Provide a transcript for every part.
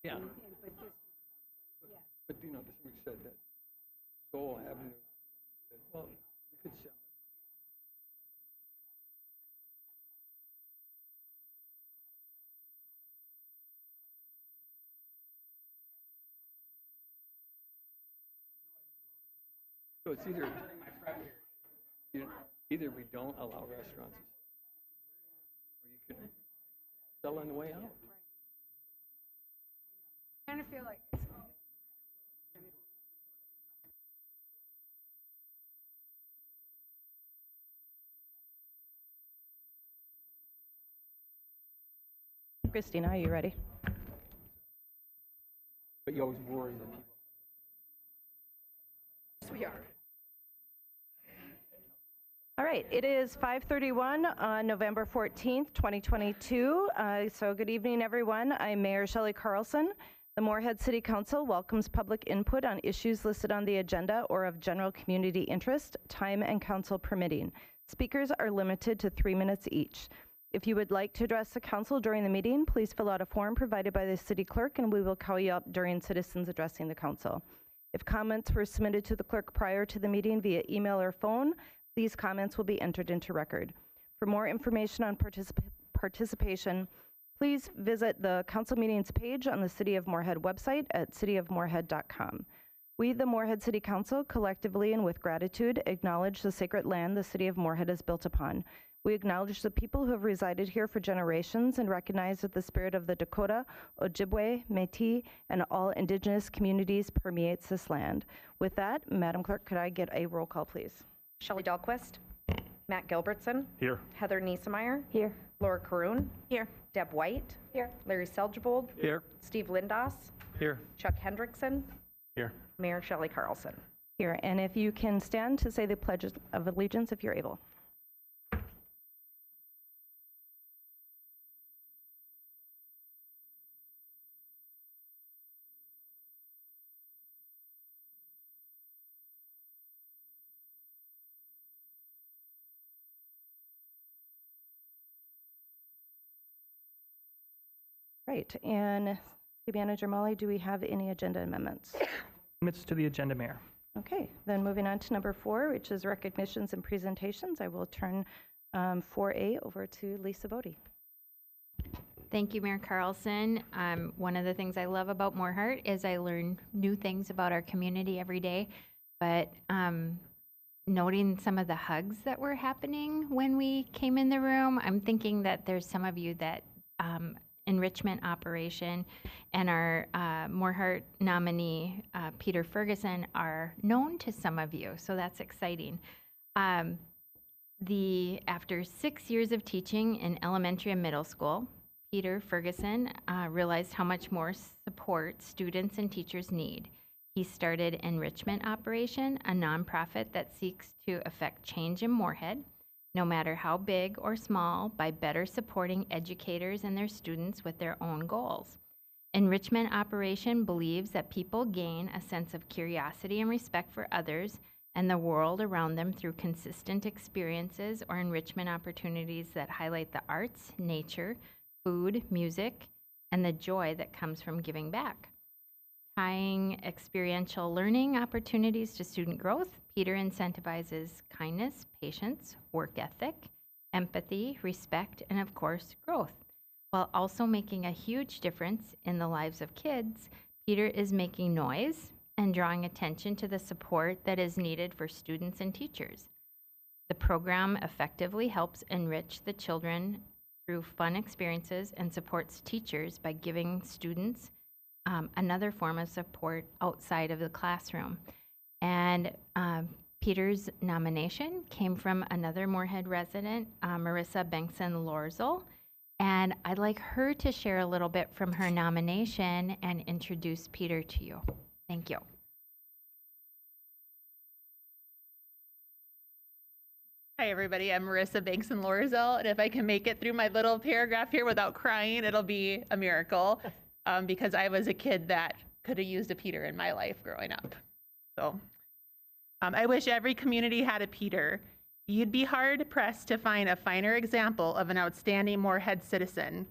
Yeah. But this, yeah. But, somebody said that Soul Avenue, said, well, we could sell it. So it's either we don't allow restaurants, or you could sell on the way out. I kind of feel like Christina, are you ready? But you always worry that people. yes, we are. All right, it is 5:31 on November 14th, 2022. So good evening, everyone. I'm Mayor Shelley Carlson. The Moorhead City Council welcomes public input on issues listed on the agenda or of general community interest, time and council permitting. Speakers are limited to 3 minutes each. If you would like to address the council during the meeting, please fill out a form provided by the city clerk and we will call you up during citizens addressing the council. If comments were submitted to the clerk prior to the meeting via email or phone, these comments will be entered into record. For more information on participation, please visit the council meetings page on the City of Moorhead website at cityofmoorhead.com. We, the Moorhead City Council, collectively and with gratitude, acknowledge the sacred land the City of Moorhead is built upon. We acknowledge the people who have resided here for generations and recognize that the spirit of the Dakota, Ojibwe, Métis, and all indigenous communities permeates this land. With that, Madam Clerk, could I get a roll call, please? Shelley Dahlquist. Matt Gilbertson. Here. Heather Niesemeyer. Here. Laura Caroon. Here. Deb White. Here. Larry Selgebold. Here. Steve Lindos. Here. Chuck Hendrickson. Here. Mayor Shelley Carlson. Here, and if you can stand to say the Pledge of Allegiance if you're able. Right, and City Manager Molly, do we have any agenda amendments? Amendments to the agenda, Mayor. Okay, then moving on to number 4, which is recognitions and presentations. I will turn 4A over to Lisa Bodie. Thank you, Mayor Carlson. One of the things I love about Moorheart is I learn new things about our community every day, but noting some of the hugs that were happening when we came in the room, I'm thinking that there's some of you that enrichment operation and our Moorheart nominee, Peter Ferguson, are known to some of you, so that's exciting. After 6 years of teaching in elementary and middle school, Peter Ferguson realized how much more support students and teachers need. He started Enrichment Operation, a nonprofit that seeks to affect change in Moorhead, no matter how big or small, by better supporting educators and their students with their own goals. Enrichment Operation believes that people gain a sense of curiosity and respect for others and the world around them through consistent experiences or enrichment opportunities that highlight the arts, nature, food, music, and the joy that comes from giving back. Tying experiential learning opportunities to student growth, Peter incentivizes kindness, patience, work ethic, empathy, respect, and of course, growth. While also making a huge difference in the lives of kids, Peter is making noise and drawing attention to the support that is needed for students and teachers. The program effectively helps enrich the children through fun experiences and supports teachers by giving students another form of support outside of the classroom. And Peter's nomination came from another Moorhead resident, Marissa Bengtson-Lorzel. And I'd like her to share a little bit from her nomination and introduce Peter to you. Thank you. Hi, everybody. I'm Marissa Bengtson-Lorzel, and if I can make it through my little paragraph here without crying, it'll be a miracle, because I was a kid that could have used a Peter in my life growing up. So I wish every community had a Peter. You'd be hard-pressed to find a finer example of an outstanding Moorhead citizen.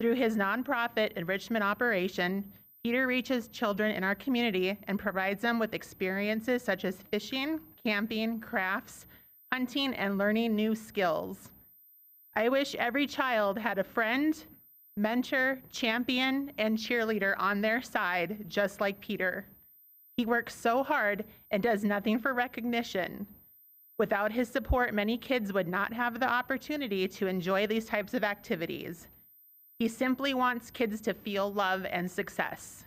Through his nonprofit enrichment operation, Peter reaches children in our community and provides them with experiences such as fishing, camping, crafts, hunting, and learning new skills. I wish every child had a friend, mentor, champion, and cheerleader on their side, just like Peter. He works so hard and does nothing for recognition. Without his support, many kids would not have the opportunity to enjoy these types of activities. He simply wants kids to feel love and success.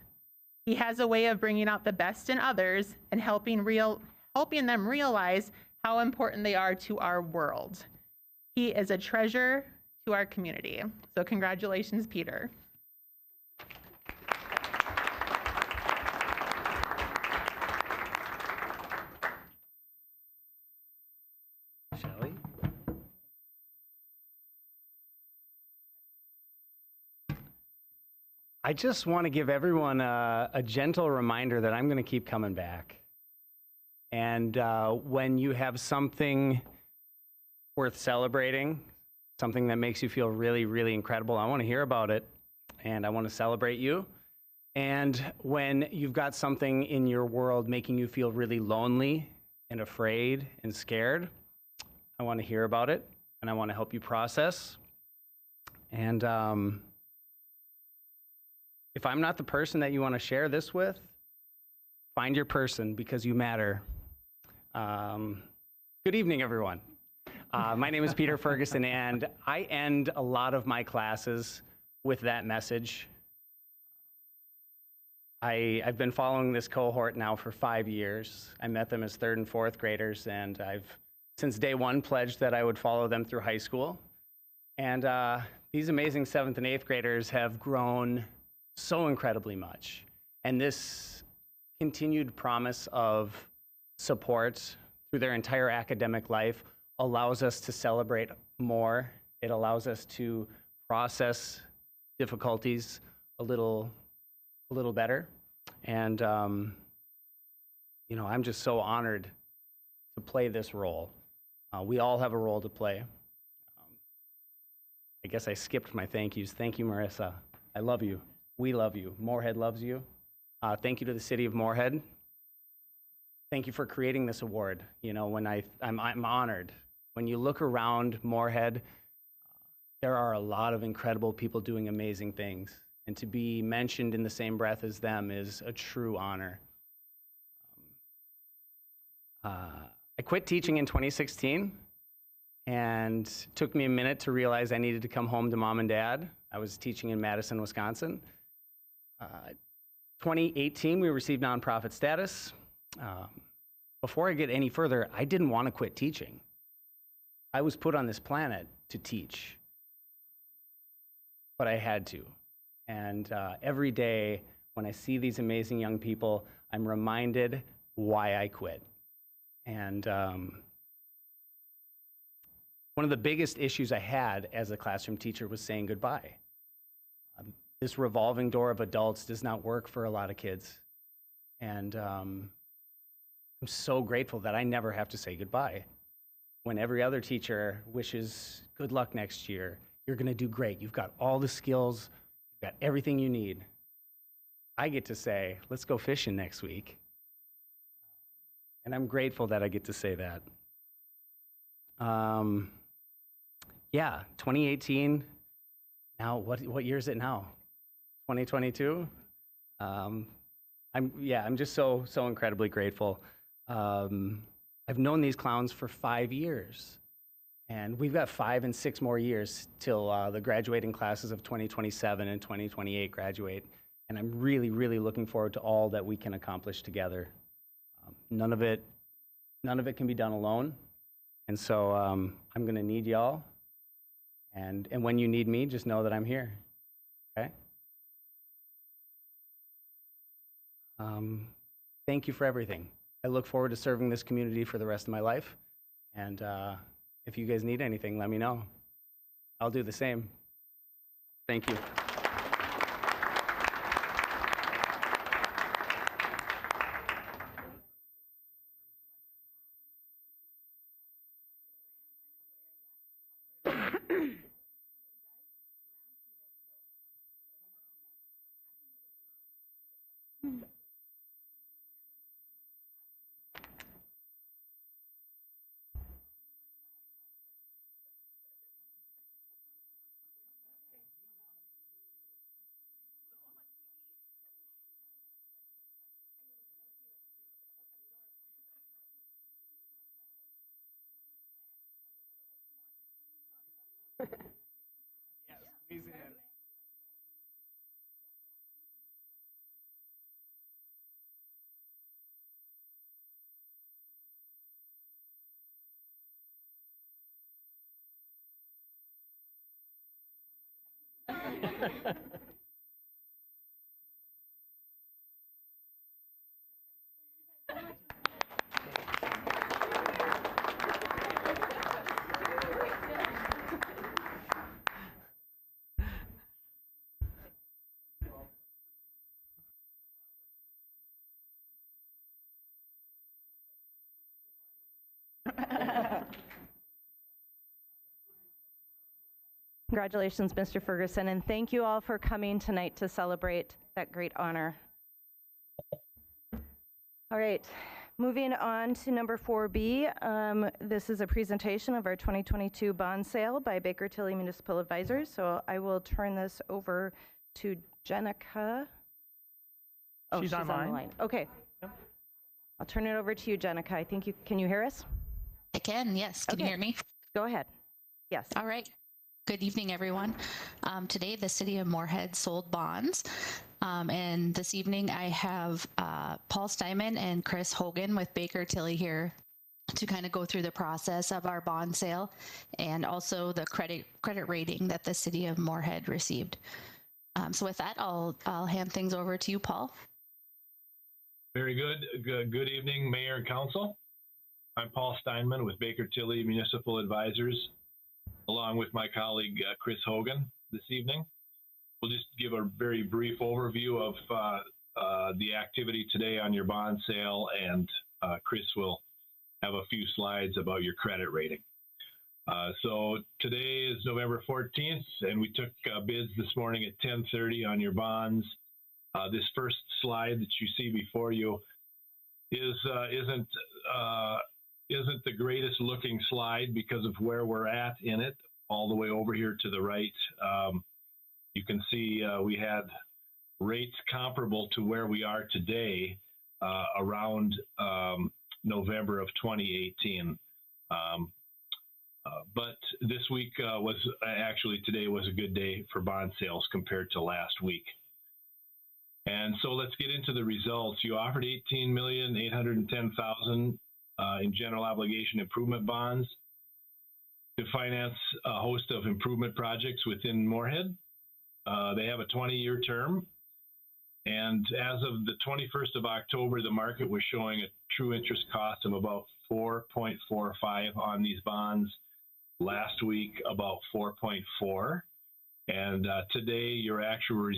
He has a way of bringing out the best in others and helping them realize how important they are to our world. He is a treasure to our community. So congratulations, Peter. Shelley? I just want to give everyone a gentle reminder that I'm going to keep coming back. And when you have something worth celebrating, something that makes you feel really, really incredible, I want to hear about it, and I want to celebrate you. And when you've got something in your world making you feel really lonely and afraid and scared, I want to hear about it, and I want to help you process. And if I'm not the person that you want to share this with, find your person, because you matter. Good evening, everyone. My name is Peter Ferguson, and I end a lot of my classes with that message. I've been following this cohort now for 5 years. I met them as 3rd and 4th graders, and I've, since day one, pledged that I would follow them through high school. And these amazing 7th and 8th graders have grown so incredibly much. And this continued promise of support through their entire academic life allows us to celebrate more. It allows us to process difficulties a little better. And, you know, I'm just so honored to play this role. We all have a role to play. I guess I skipped my thank yous. Thank you, Marissa. I love you. We love you. Moorhead loves you. Thank you to the city of Moorhead. Thank you for creating this award. You know, when I'm honored. When you look around Moorhead, there are a lot of incredible people doing amazing things. And to be mentioned in the same breath as them is a true honor. I quit teaching in 2016, and it took me a minute to realize I needed to come home to mom and dad. I was teaching in Madison, Wisconsin. 2018, we received nonprofit status. Before I get any further, I didn't want to quit teaching. I was put on this planet to teach, but I had to. And every day when I see these amazing young people, I'm reminded why I quit. And one of the biggest issues I had as a classroom teacher was saying goodbye. This revolving door of adults does not work for a lot of kids. And I'm so grateful that I never have to say goodbye. When every other teacher wishes good luck next year, you're going to do great. You've got all the skills, you've got everything you need. I get to say, let's go fishing next week. And I'm grateful that I get to say that. Yeah, 2018. Now, what year is it now? 2022. I'm just so incredibly grateful. I've known these clowns for 5 years, and we've got 5 and 6 more years till the graduating classes of 2027 and 2028 graduate. And I'm really, really looking forward to all that we can accomplish together. None of it can be done alone. And so I'm going to need y'all. And when you need me, just know that I'm here. Okay? Thank you for everything. I look forward to serving this community for the rest of my life. And if you guys need anything, let me know. I'll do the same. Thank you. Yeah, squeeze in. Congratulations, Mr. Ferguson, and thank you all for coming tonight to celebrate that great honor. All right, moving on to number 4B. This is a presentation of our 2022 bond sale by Baker Tilly Municipal Advisors. So I will turn this over to Jenica. Oh, She's on the online. line. Okay. Yep. I'll turn it over to you, Jenica. I think can you hear us? I can, yes. Can you Okay. hear me? Go ahead. Yes. All right. Good evening, everyone. Today, the City of Moorhead sold bonds. And this evening, I have Paul Steinman and Chris Hogan with Baker Tilly here to kind of go through the process of our bond sale and also the credit rating that the City of Moorhead received. So with that, I'll hand things over to you, Paul. Very good. Good evening, Mayor and Council. I'm Paul Steinman with Baker Tilly Municipal Advisors, along with my colleague Chris Hogan this evening. We'll just give a very brief overview of the activity today on your bond sale, and Chris will have a few slides about your credit rating. So today is November 14th, and we took bids this morning at 10:30 on your bonds. This first slide that you see before you isn't the greatest looking slide because of where we're at in it. All the way over here to the right, you can see we had rates comparable to where we are today around November of 2018. But this week today was a good day for bond sales compared to last week. And so let's get into the results. You offered $18,810,000 in general obligation improvement bonds to finance a host of improvement projects within Moorhead. They have a 20-year term. And as of the 21st of October, the market was showing a true interest cost of about 4.45 on these bonds. Last week, about 4.4. And today, your actual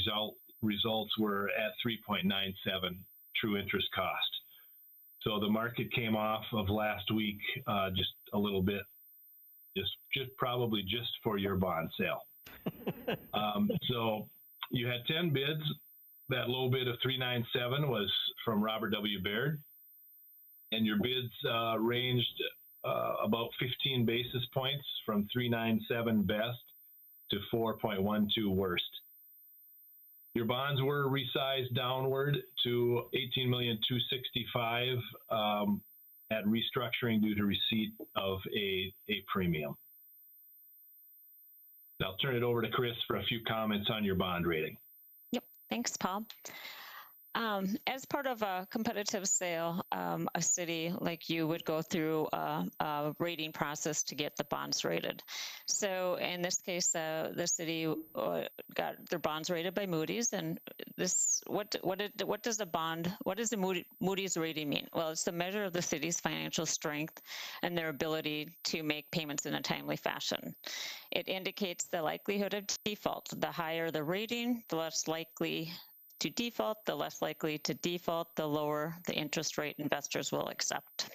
results were at 3.97 true interest cost. So the market came off of last week just a little bit, just probably just for your bond sale. So you had 10 bids. That low bid of 397 was from Robert W. Baird, and your bids ranged about 15 basis points from 397 best to 4.12 worst. Your bonds were resized downward to $18,265,000 at restructuring due to receipt of a premium. I'll turn it over to Chris for a few comments on your bond rating. Yep, thanks, Paul. As part of a competitive sale, a city like you would go through a rating process to get the bonds rated. So in this case, the city got their bonds rated by Moody's. And this, what does the Moody's rating mean? Well, it's the measure of the city's financial strength and their ability to make payments in a timely fashion. It indicates the likelihood of default. The higher the rating, the less likely to default, the less likely to default, the lower the interest rate investors will accept.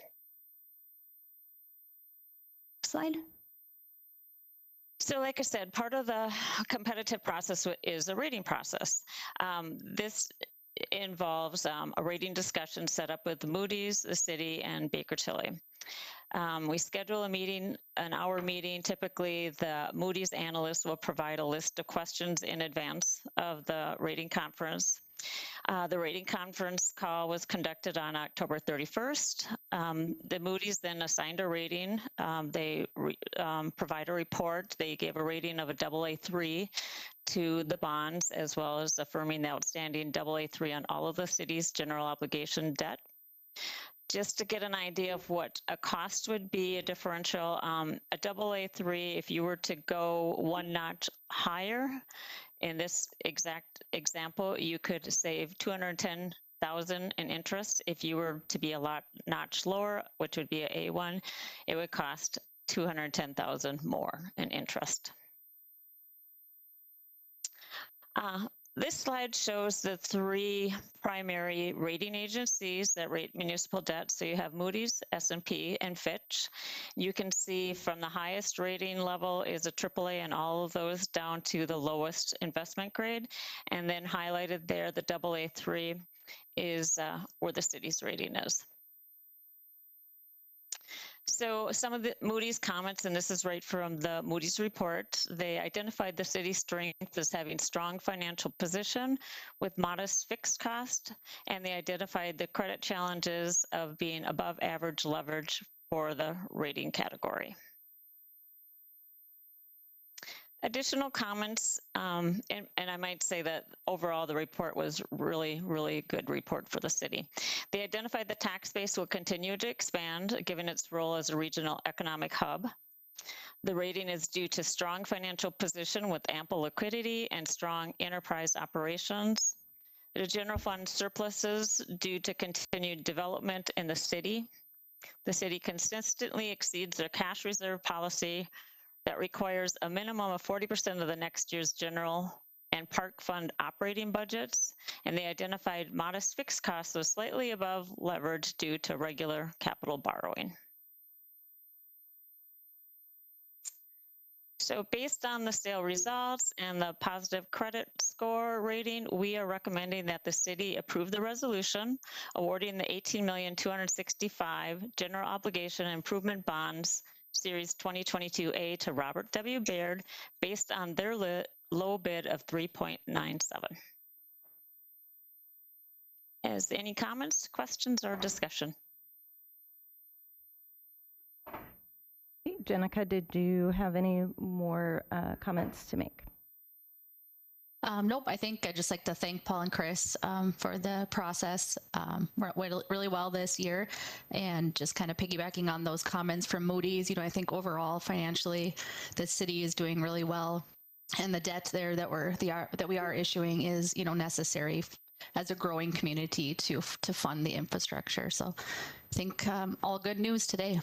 Slide. So like I said, part of the competitive process is a rating process. This involves a rating discussion set up with Moody's, the city, and Baker Tilly. We schedule a meeting, an hour meeting. Typically, the Moody's analyst will provide a list of questions in advance of the rating conference. The rating conference call was conducted on October 31st. The Moody's then assigned a rating. They provide a report. They gave a rating of a AA3 to the bonds, as well as affirming the outstanding AA3 on all of the city's general obligation debt. Just to get an idea of what a cost would be, a differential, a AA3, if you were to go one notch higher, in this exact example, you could save $210,000 in interest. If you were to be a notch lower, which would be an A1, it would cost $210,000 more in interest. This slide shows the three primary rating agencies that rate municipal debt. So you have Moody's, S&P, and Fitch. You can see from the highest rating level is a AAA and all of those down to the lowest investment grade. And then highlighted there, the AA3 is where the city's rating is. So some of the Moody's comments, and this is right from the Moody's report, they identified the city's strength as having strong financial position with modest fixed cost, and they identified the credit challenges of being above average leverage for the rating category. Additional comments, and I might say that overall the report was really good report for the city. They identified the tax base will continue to expand given its role as a regional economic hub. The rating is due to strong financial position with ample liquidity and strong enterprise operations. The general fund surpluses due to continued development in the city. The city consistently exceeds their cash reserve policy that requires a minimum of 40% of the next year's general and park fund operating budgets, and they identified modest fixed costs of slightly above leverage due to regular capital borrowing. So based on the sale results and the positive credit score rating, we are recommending that the city approve the resolution awarding the $18,265,000 general obligation improvement bonds Series 2022A to Robert W. Baird based on their low bid of 3.97. Is any comments, questions, or discussion? Jenica, did you have any more comments to make? Nope, I think I'd just like to thank Paul and Chris for the process. Went really well this year, and just kind of piggybacking on those comments from Moody's, I think overall financially the city is doing really well, and the debt there that we are issuing is necessary as a growing community to fund the infrastructure. So I think all good news today.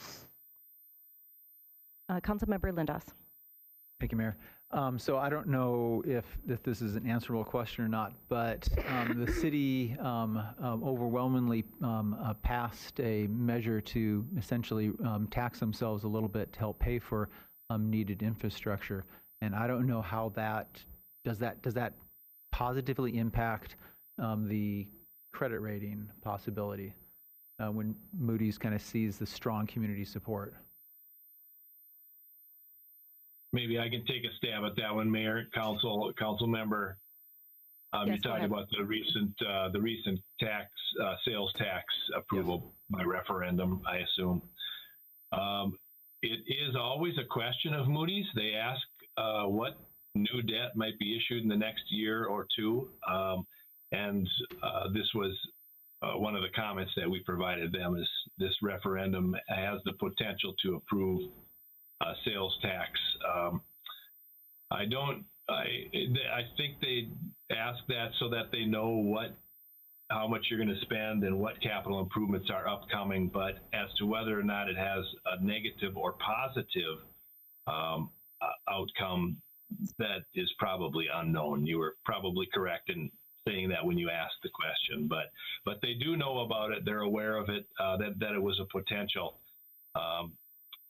Councilmember Lindos. Thank you, Mayor. So I don't know if this is an answerable question or not, but the city overwhelmingly passed a measure to essentially tax themselves a little bit to help pay for needed infrastructure. And I don't know how does that positively impact the credit rating possibility when Moody's kind of sees the strong community support. Maybe I can take a stab at that one, Mayor, council member. Yes, you talked about the recent sales tax approval by referendum, I assume. It is always a question of Moody's. They ask what new debt might be issued in the next year or two, and this was one of the comments that we provided them is this referendum has the potential to approve sales tax. I think they ask that so that they know how much you're going to spend and what capital improvements are upcoming, but as to whether or not it has a negative or positive outcome, that is probably unknown. You were probably correct in saying that when you asked the question, but they do know about it. They're aware of it, that it was a potential,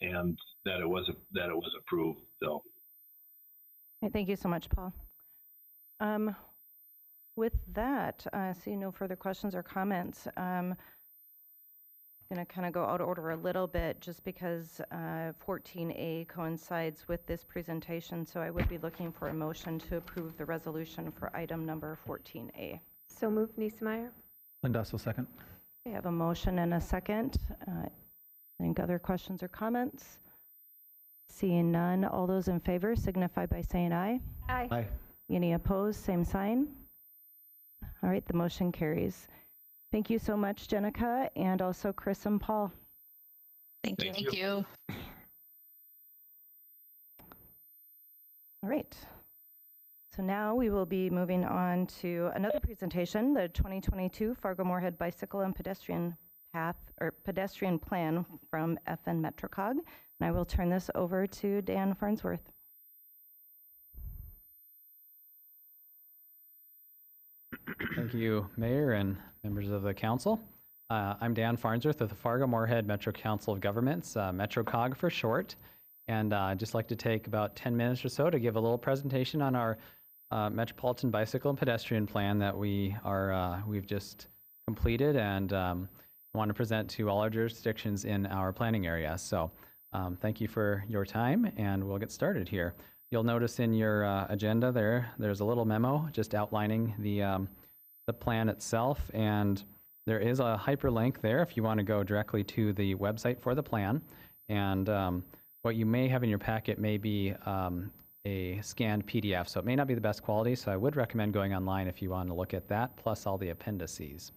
and that it was approved. So, Thank you so much, Paul. With that, I see no further questions or comments. I'm going to kind of go out of order a little bit just because 14A coincides with this presentation, so I would be looking for a motion to approve the resolution for item number 14A. So moved, Niesemeyer. Lindahl will second. We have a motion and a second. Any other questions or comments? Seeing none, all those in favor signify by saying aye. Aye. Aye. Any opposed, same sign. All right, the motion carries. Thank you so much, Jenica, and also Chris and Paul. Thank you. Thank you. All right. So now we will be moving on to another presentation, the 2022 Fargo-Moorhead Bicycle and Pedestrian Path or Pedestrian Plan from FN MetroCog. And I will turn this over to Dan Farnsworth. Thank you, Mayor and members of the council. I'm Dan Farnsworth with the Fargo-Moorhead Metro Council of Governments, MetroCog for short. And I'd just like to take about 10 minutes or so to give a little presentation on our Metropolitan Bicycle and Pedestrian Plan that we've just completed and want to present to all our jurisdictions in our planning area. So thank you for your time, and we'll get started here. You'll notice in your agenda there's a little memo just outlining the plan itself, and there is a hyperlink there if you want to go directly to the website for the plan. And what you may have in your packet may be a scanned PDF, so it may not be the best quality, so I would recommend going online if you want to look at that, plus all the appendices.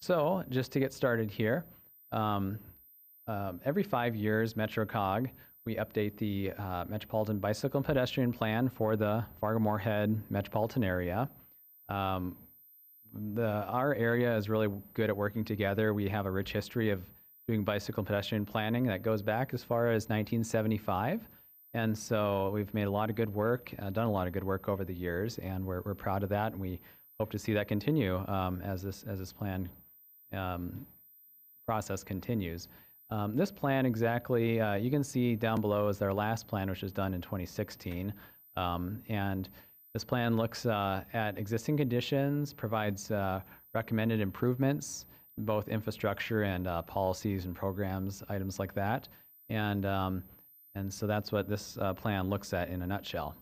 So just to get started here, every 5 years, MetroCog, we update the Metropolitan Bicycle and Pedestrian Plan for the Fargo-Moorhead metropolitan area. Our area is really good at working together. We have a rich history of doing bicycle and pedestrian planning that goes back as far as 1975. And so we've made a lot of good work, done a lot of good work over the years, and we're proud of that, and we hope to see that continue as this plan process continues. This plan exactly, you can see down below is our last plan, which was done in 2016. And this plan looks at existing conditions, provides recommended improvements, both infrastructure and policies and programs, items like that. And so that's what this plan looks at in a nutshell.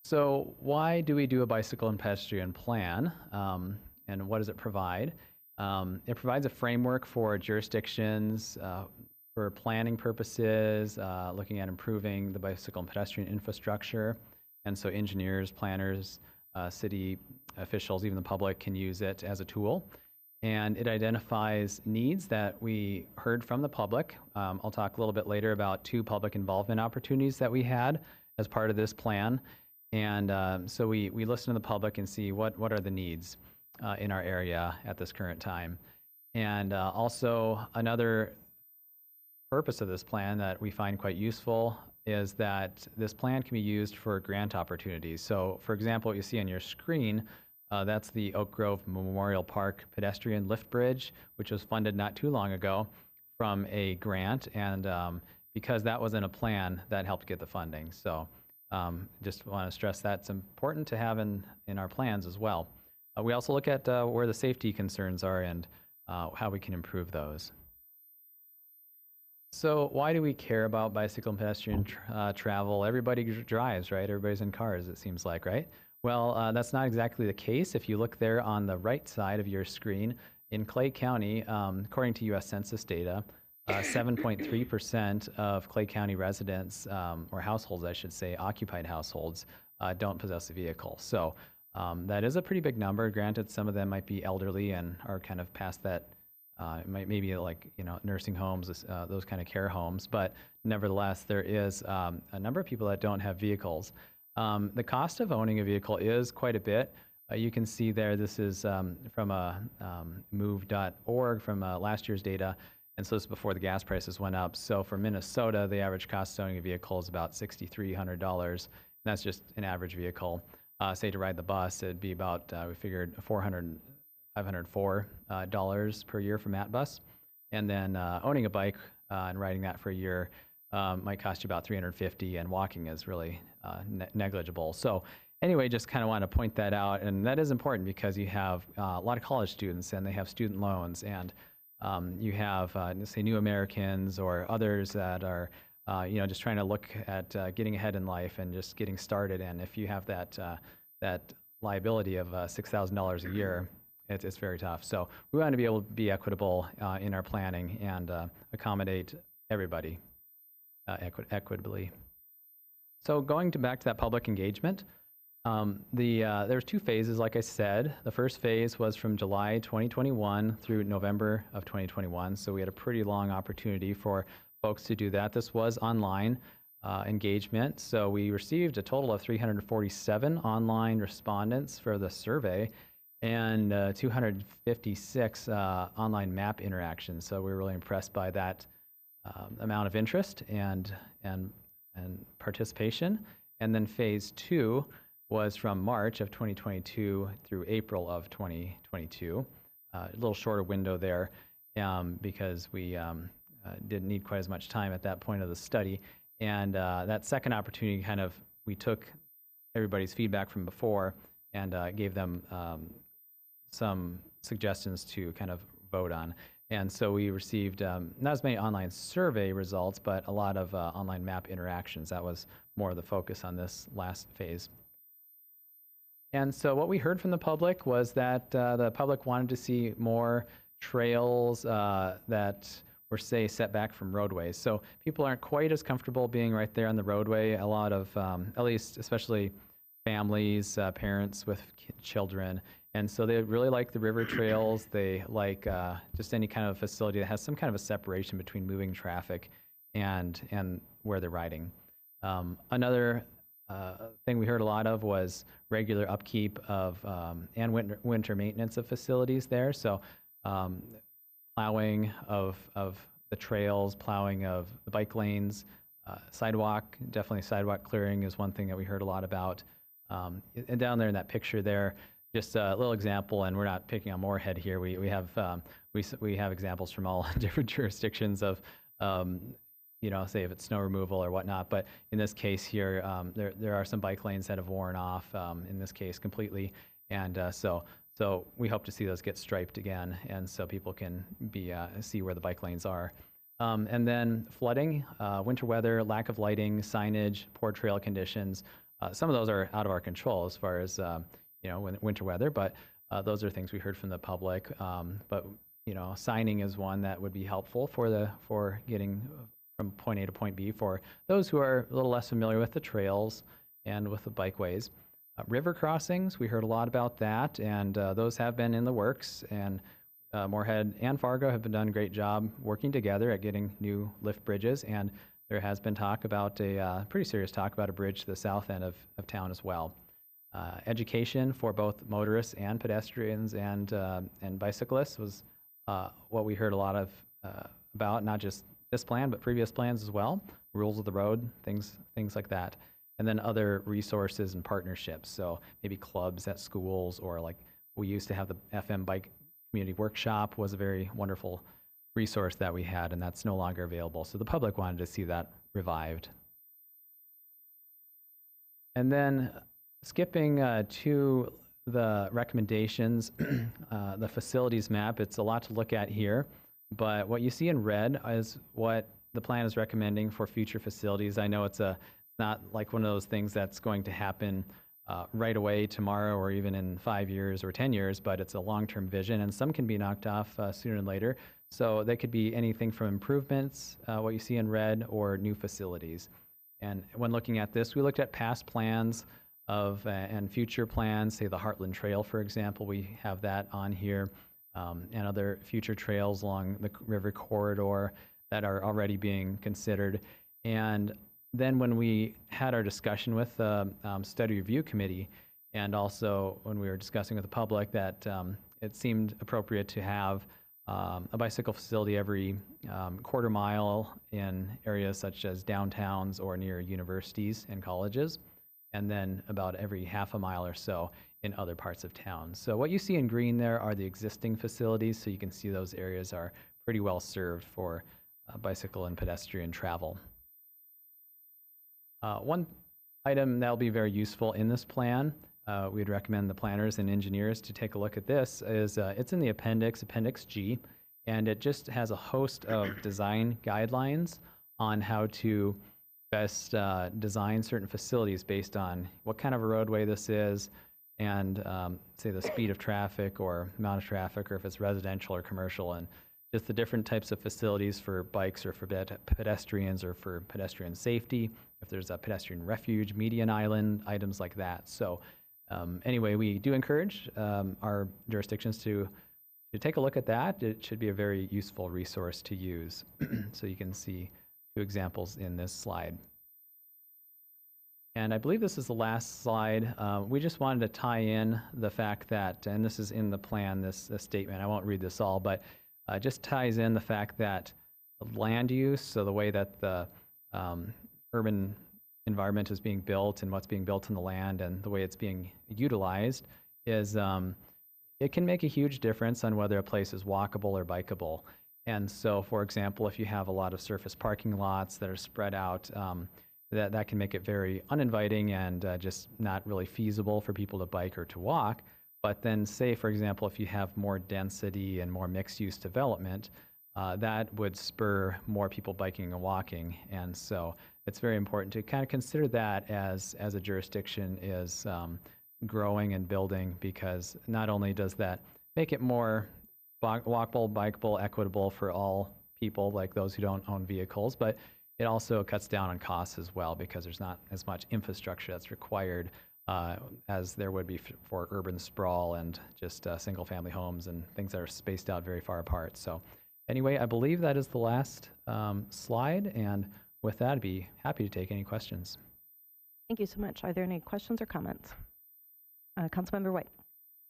So why do we do a bicycle and pedestrian plan, and what does it provide? It provides a framework for jurisdictions for planning purposes, looking at improving the bicycle and pedestrian infrastructure. And so engineers, planners, city officials, even the public can use it as a tool. And it identifies needs that we heard from the public. I'll talk a little bit later about 2 public involvement opportunities that we had as part of this plan. And so we listen to the public and see what are the needs in our area at this current time. And also another purpose of this plan that we find quite useful is that this plan can be used for grant opportunities. So for example, what you see on your screen, that's the Oak Grove Memorial Park pedestrian lift bridge, which was funded not too long ago from a grant. And because that was in a plan, that helped get the funding. So just want to stress that's important to have in our plans as well. We also look at where the safety concerns are and how we can improve those. So why do we care about bicycle and pedestrian travel? Everybody drives, right? Everybody's in cars, it seems like, right? Well, that's not exactly the case. If you look there on the right side of your screen, in Clay County, according to U.S. Census data, 7.3% of Clay County residents, or households, I should say, occupied households, don't possess a vehicle. So that is a pretty big number. Granted, some of them might be elderly and are kind of past that, maybe like, nursing homes, those kind of care homes. But nevertheless, there is a number of people that don't have vehicles. The cost of owning a vehicle is quite a bit. You can see there, this is from a move.org from last year's data. And so this is before the gas prices went up. So for Minnesota, the average cost of owning a vehicle is about $6,300. And that's just an average vehicle. Say to ride the bus, it'd be about, we figured $504 per year for Matt Bus. And then owning a bike and riding that for a year might cost you about $350, and walking is really negligible. So anyway, just kind of want to point that out. And that is important because you have a lot of college students and they have student loans. And you have, say, new Americans or others that are, just trying to look at getting ahead in life and just getting started. And if you have that liability of $6,000 a year, it's very tough. So we want to be able to be equitable in our planning and accommodate everybody equitably. So going back to that public engagement, there's 2 phases, like I said. The first phase was from July 2021 through November of 2021. So we had a pretty long opportunity for folks to do that. This was online engagement. So we received a total of 347 online respondents for the survey and 256 online map interactions. So we were really impressed by that amount of interest and participation. And then phase 2 was from March of 2022 through April of 2022. A little shorter window there because we didn't need quite as much time at that point of the study. And that second opportunity we took everybody's feedback from before and gave them some suggestions to kind of vote on. And so we received not as many online survey results, but a lot of online map interactions. That was more of the focus on this last phase. And so what we heard from the public was that the public wanted to see more trails that were, say, set back from roadways. So people aren't quite as comfortable being right there on the roadway. A lot of, at least especially families, parents with children. And so they really like the river trails. They like just any kind of facility that has some kind of a separation between moving traffic and where they're riding. Another thing we heard a lot of was regular upkeep of and winter maintenance of facilities there. So plowing of the trails, plowing of the bike lanes, sidewalk, definitely sidewalk clearing is one thing that we heard a lot about. And down there in that picture there, just a little example, and we're not picking on Moorhead here. We have examples from all different jurisdictions of say if it's snow removal or whatnot. But in this case here, there are some bike lanes that have worn off, in this case completely. And so we hope to see those get striped again, and so people can see where the bike lanes are. And then flooding, winter weather, lack of lighting, signage, poor trail conditions. Some of those are out of our control as far as winter weather, but those are things we heard from the public. But signing is one that would be helpful for getting from point A to point B for those who are a little less familiar with the trails and with the bikeways. River crossings, we heard a lot about that, and those have been in the works, and Moorhead and Fargo have done a great job working together at getting new lift bridges, and there has been talk about pretty serious talk about a bridge to the south end of town as well. Education for both motorists and pedestrians and bicyclists was what we heard a lot of about, not just this plan, but previous plans as well. Rules of the road, things like that. And then other resources and partnerships. So maybe clubs at schools, or like we used to have the FM Bike Community Workshop was a very wonderful resource that we had, and that's no longer available. So the public wanted to see that revived. And then skipping to the recommendations, the facilities map, it's a lot to look at here, but what you see in red is what the plan is recommending for future facilities. I know it's not like one of those things that's going to happen right away tomorrow or even in 5 years or 10 years, but it's a long-term vision, and some can be knocked off sooner than later. So they could be anything from improvements, what you see in red, or new facilities. And when looking at this, we looked at past plans and future plans, say the Heartland Trail, for example. We have that on here, and other future trails along the river corridor that are already being considered. And then when we had our discussion with the study review committee, and also when we were discussing with the public, that it seemed appropriate to have a bicycle facility every quarter mile in areas such as downtowns or near universities and colleges, and then about every half a mile or so in other parts of town. So what you see in green there are the existing facilities, so you can see those areas are pretty well served for bicycle and pedestrian travel. One item that will be very useful in this plan, we'd recommend the planners and engineers to take a look at this, is it's in the appendix, Appendix G, and it just has a host of design guidelines on how to best design certain facilities based on what kind of a roadway this is and say the speed of traffic or amount of traffic, or if it's residential or commercial, and just the different types of facilities for bikes or for pedestrians or for pedestrian safety, if there's a pedestrian refuge, median island, items like that. So anyway, we do encourage our jurisdictions to take a look at that. It should be a very useful resource to use. So you can see 2 examples in this slide. And I believe this is the last slide. We just wanted to tie in the fact that, and this is in the plan, this statement, I won't read this all, but just ties in the fact that land use, so the way that the urban environment is being built and what's being built in the land and the way it's being utilized is it can make a huge difference on whether a place is walkable or bikeable. And so, for example, if you have a lot of surface parking lots that are spread out, that can make it very uninviting and just not really feasible for people to bike or to walk. But then say, for example, if you have more density and more mixed-use development, that would spur more people biking and walking. And so it's very important to kind of consider that as a jurisdiction is growing and building, because not only does that make it more walkable, bikeable, equitable for all people, like those who don't own vehicles, but it also cuts down on costs as well, because there's not as much infrastructure that's required as there would be for urban sprawl and just single-family homes and things that are spaced out very far apart. So anyway, I believe that is the last slide, and with that, I'd be happy to take any questions. Thank you so much. Are there any questions or comments? Councilmember White.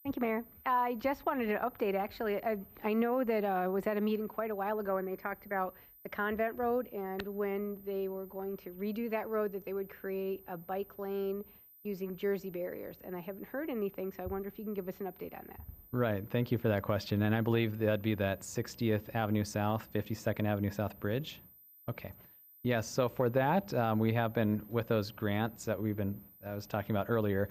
Thank you, Mayor. I just wanted an update, actually. I know that I was at a meeting quite a while ago, and they talked about the Convent Road, and when they were going to redo that road, that they would create a bike lane using Jersey barriers. And I haven't heard anything, so I wonder if you can give us an update on that. Right. Thank you for that question. And I believe that'd be that 60th Avenue South, 52nd Avenue South Bridge. Okay. Yes. So for that, we have been with those grants that I was talking about earlier,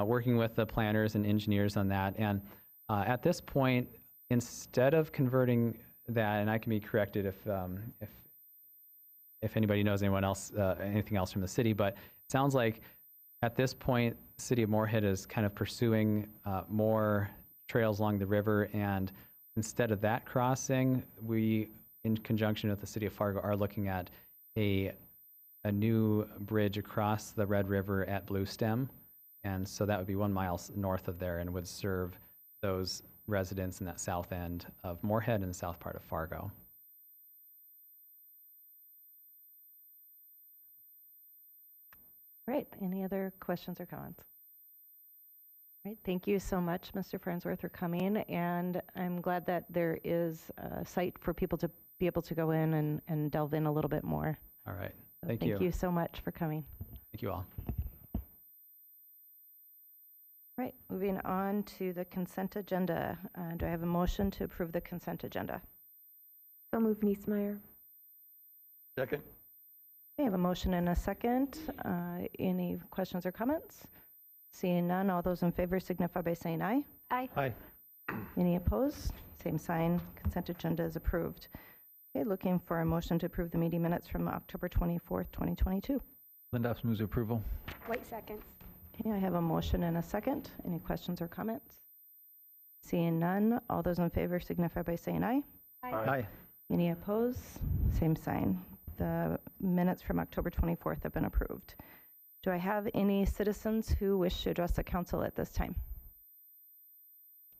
working with the planners and engineers on that. And at this point, instead of converting that, and I can be corrected if anybody knows anyone else, anything else from the city, but it sounds like at this point, the city of Moorhead is kind of pursuing more trails along the river, and instead of that crossing, we, in conjunction with the city of Fargo, are looking at a new bridge across the Red River at Blue Stem. And so that would be 1 mile north of there and would serve those residents in that south end of Moorhead and the south part of Fargo. Great. Any other questions or comments? Right. Thank you so much, Mr. Farnsworth, for coming. And I'm glad that there is a site for people to be able to go in and delve in a little bit more. All right. So Thank you. Thank you so much for coming. Thank you all. Right. Moving on to the consent agenda. Do I have a motion to approve the consent agenda? So move, Niesmeyer. Second. I have a motion and a second. Any questions or comments? Seeing none, all those in favor signify by saying aye. Aye. Aye. Any opposed? Same sign. Consent agenda is approved. Okay, looking for a motion to approve the meeting minutes from October 24th, 2022. Lindau's moves approval. White seconds. Okay, I have a motion and a second. Any questions or comments? Seeing none, all those in favor signify by saying aye. Aye. Any opposed? Same sign. The minutes from October 24th have been approved. Do I have any citizens who wish to address the council at this time?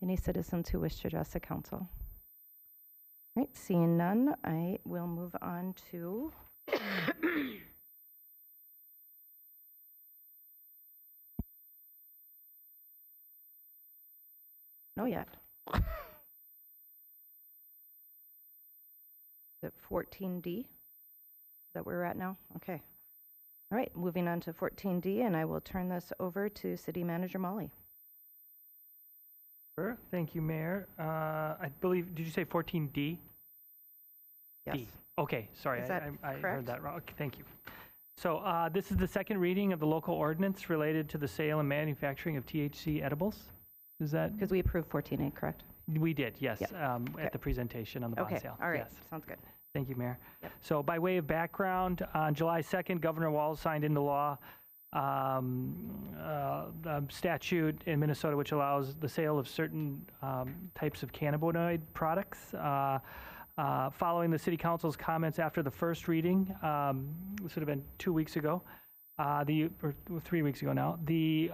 Any citizens who wish to address the council? Right, seeing none, I will move on to no yet. Is it 14D that we're at now? Okay. All right, moving on to 14D, and I will turn this over to City Manager Molly. Sure. Thank you, Mayor. I believe, did you say 14D? Yes. D. Okay, sorry, Is that I correct? heard that wrong. Okay, thank you. So this is the second reading of the local ordinance related to the sale and manufacturing of THC edibles. Is that? Because we approved 14A, correct? We did, yes, Yep. at the presentation on the bond Okay, sale. all right, Yes. sounds good. Thank you, Mayor. Yep. So by way of background, on July 2nd, Governor Walz signed into law the statute in Minnesota which allows the sale of certain types of cannabinoid products. Following the City Council's comments after the first reading, this would have been 2 weeks ago, or 3 weeks ago now, the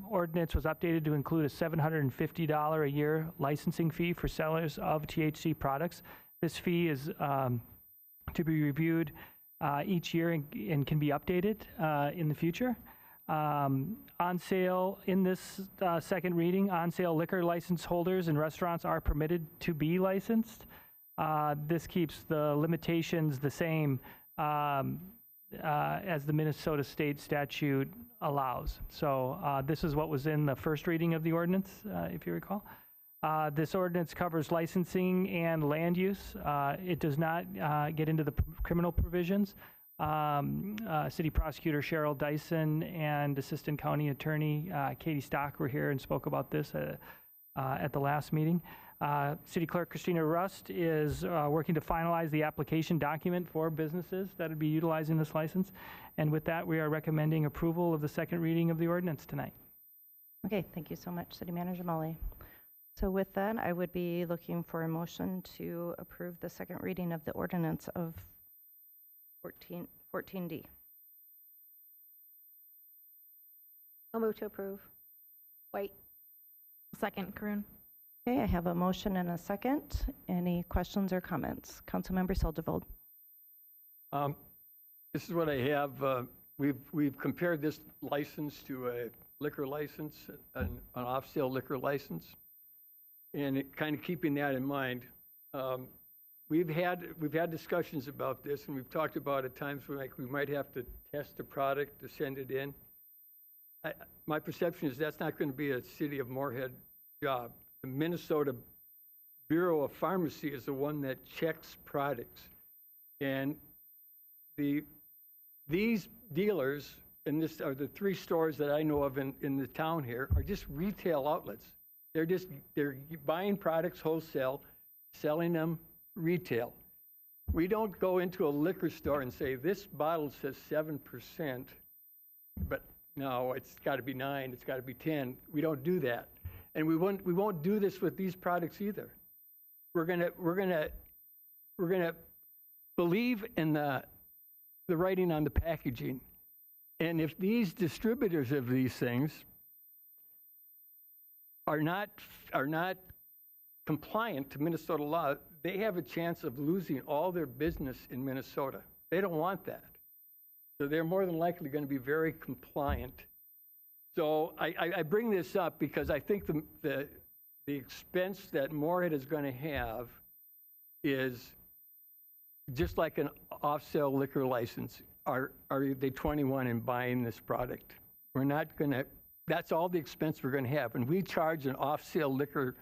ordinance was updated to include a $750 a year licensing fee for sellers of THC products. This fee is to be reviewed each year and can be updated in the future. On sale, in this second reading, on sale liquor license holders and restaurants are permitted to be licensed. This keeps the limitations the same as the Minnesota state statute allows. So this is what was in the first reading of the ordinance, if you recall. This ordinance covers licensing and land use. It does not get into the criminal provisions. City Prosecutor Cheryl Dyson and Assistant County Attorney Katie Stock were here and spoke about this at the last meeting. City Clerk Christina Rust is working to finalize the application document for businesses that would be utilizing this license. And with that, we are recommending approval of the second reading of the ordinance tonight. Okay, thank you so much, City Manager Molly. So with that, I would be looking for a motion to approve the second reading of the ordinance of 14D. I'll move to approve. White. Second, Karun. Okay, I have a motion and a second. Any questions or comments? Councilmember Seldeveld. This is what I have. We've compared this license to a liquor license, an off-sale liquor license. And kind of keeping that in mind, we've had discussions about this, and we've talked about at times when we might have to test the product to send it in. My perception is that's not going to be a City of Moorhead job. The Minnesota Bureau of Pharmacy is the one that checks products, and these dealers, and this are the 3 stores that I know of in the town here, are just retail outlets. They're buying products wholesale, selling them retail. We don't go into a liquor store and say, this bottle says 7%, but no, it's got to be 9, it's got to be 10. We don't do that. And we won't do this with these products either. We're gonna believe in the writing on the packaging. And if these distributors of these things are not compliant to Minnesota law, they have a chance of losing all their business in Minnesota. They don't want that. So they're more than likely going to be very compliant. So I bring this up because I think the expense that Moorhead is going to have is just like an off-sale liquor license. Are they 21 and buying this product? We're not going to. That's all the expense we're going to have. And we charge an off-sale liquor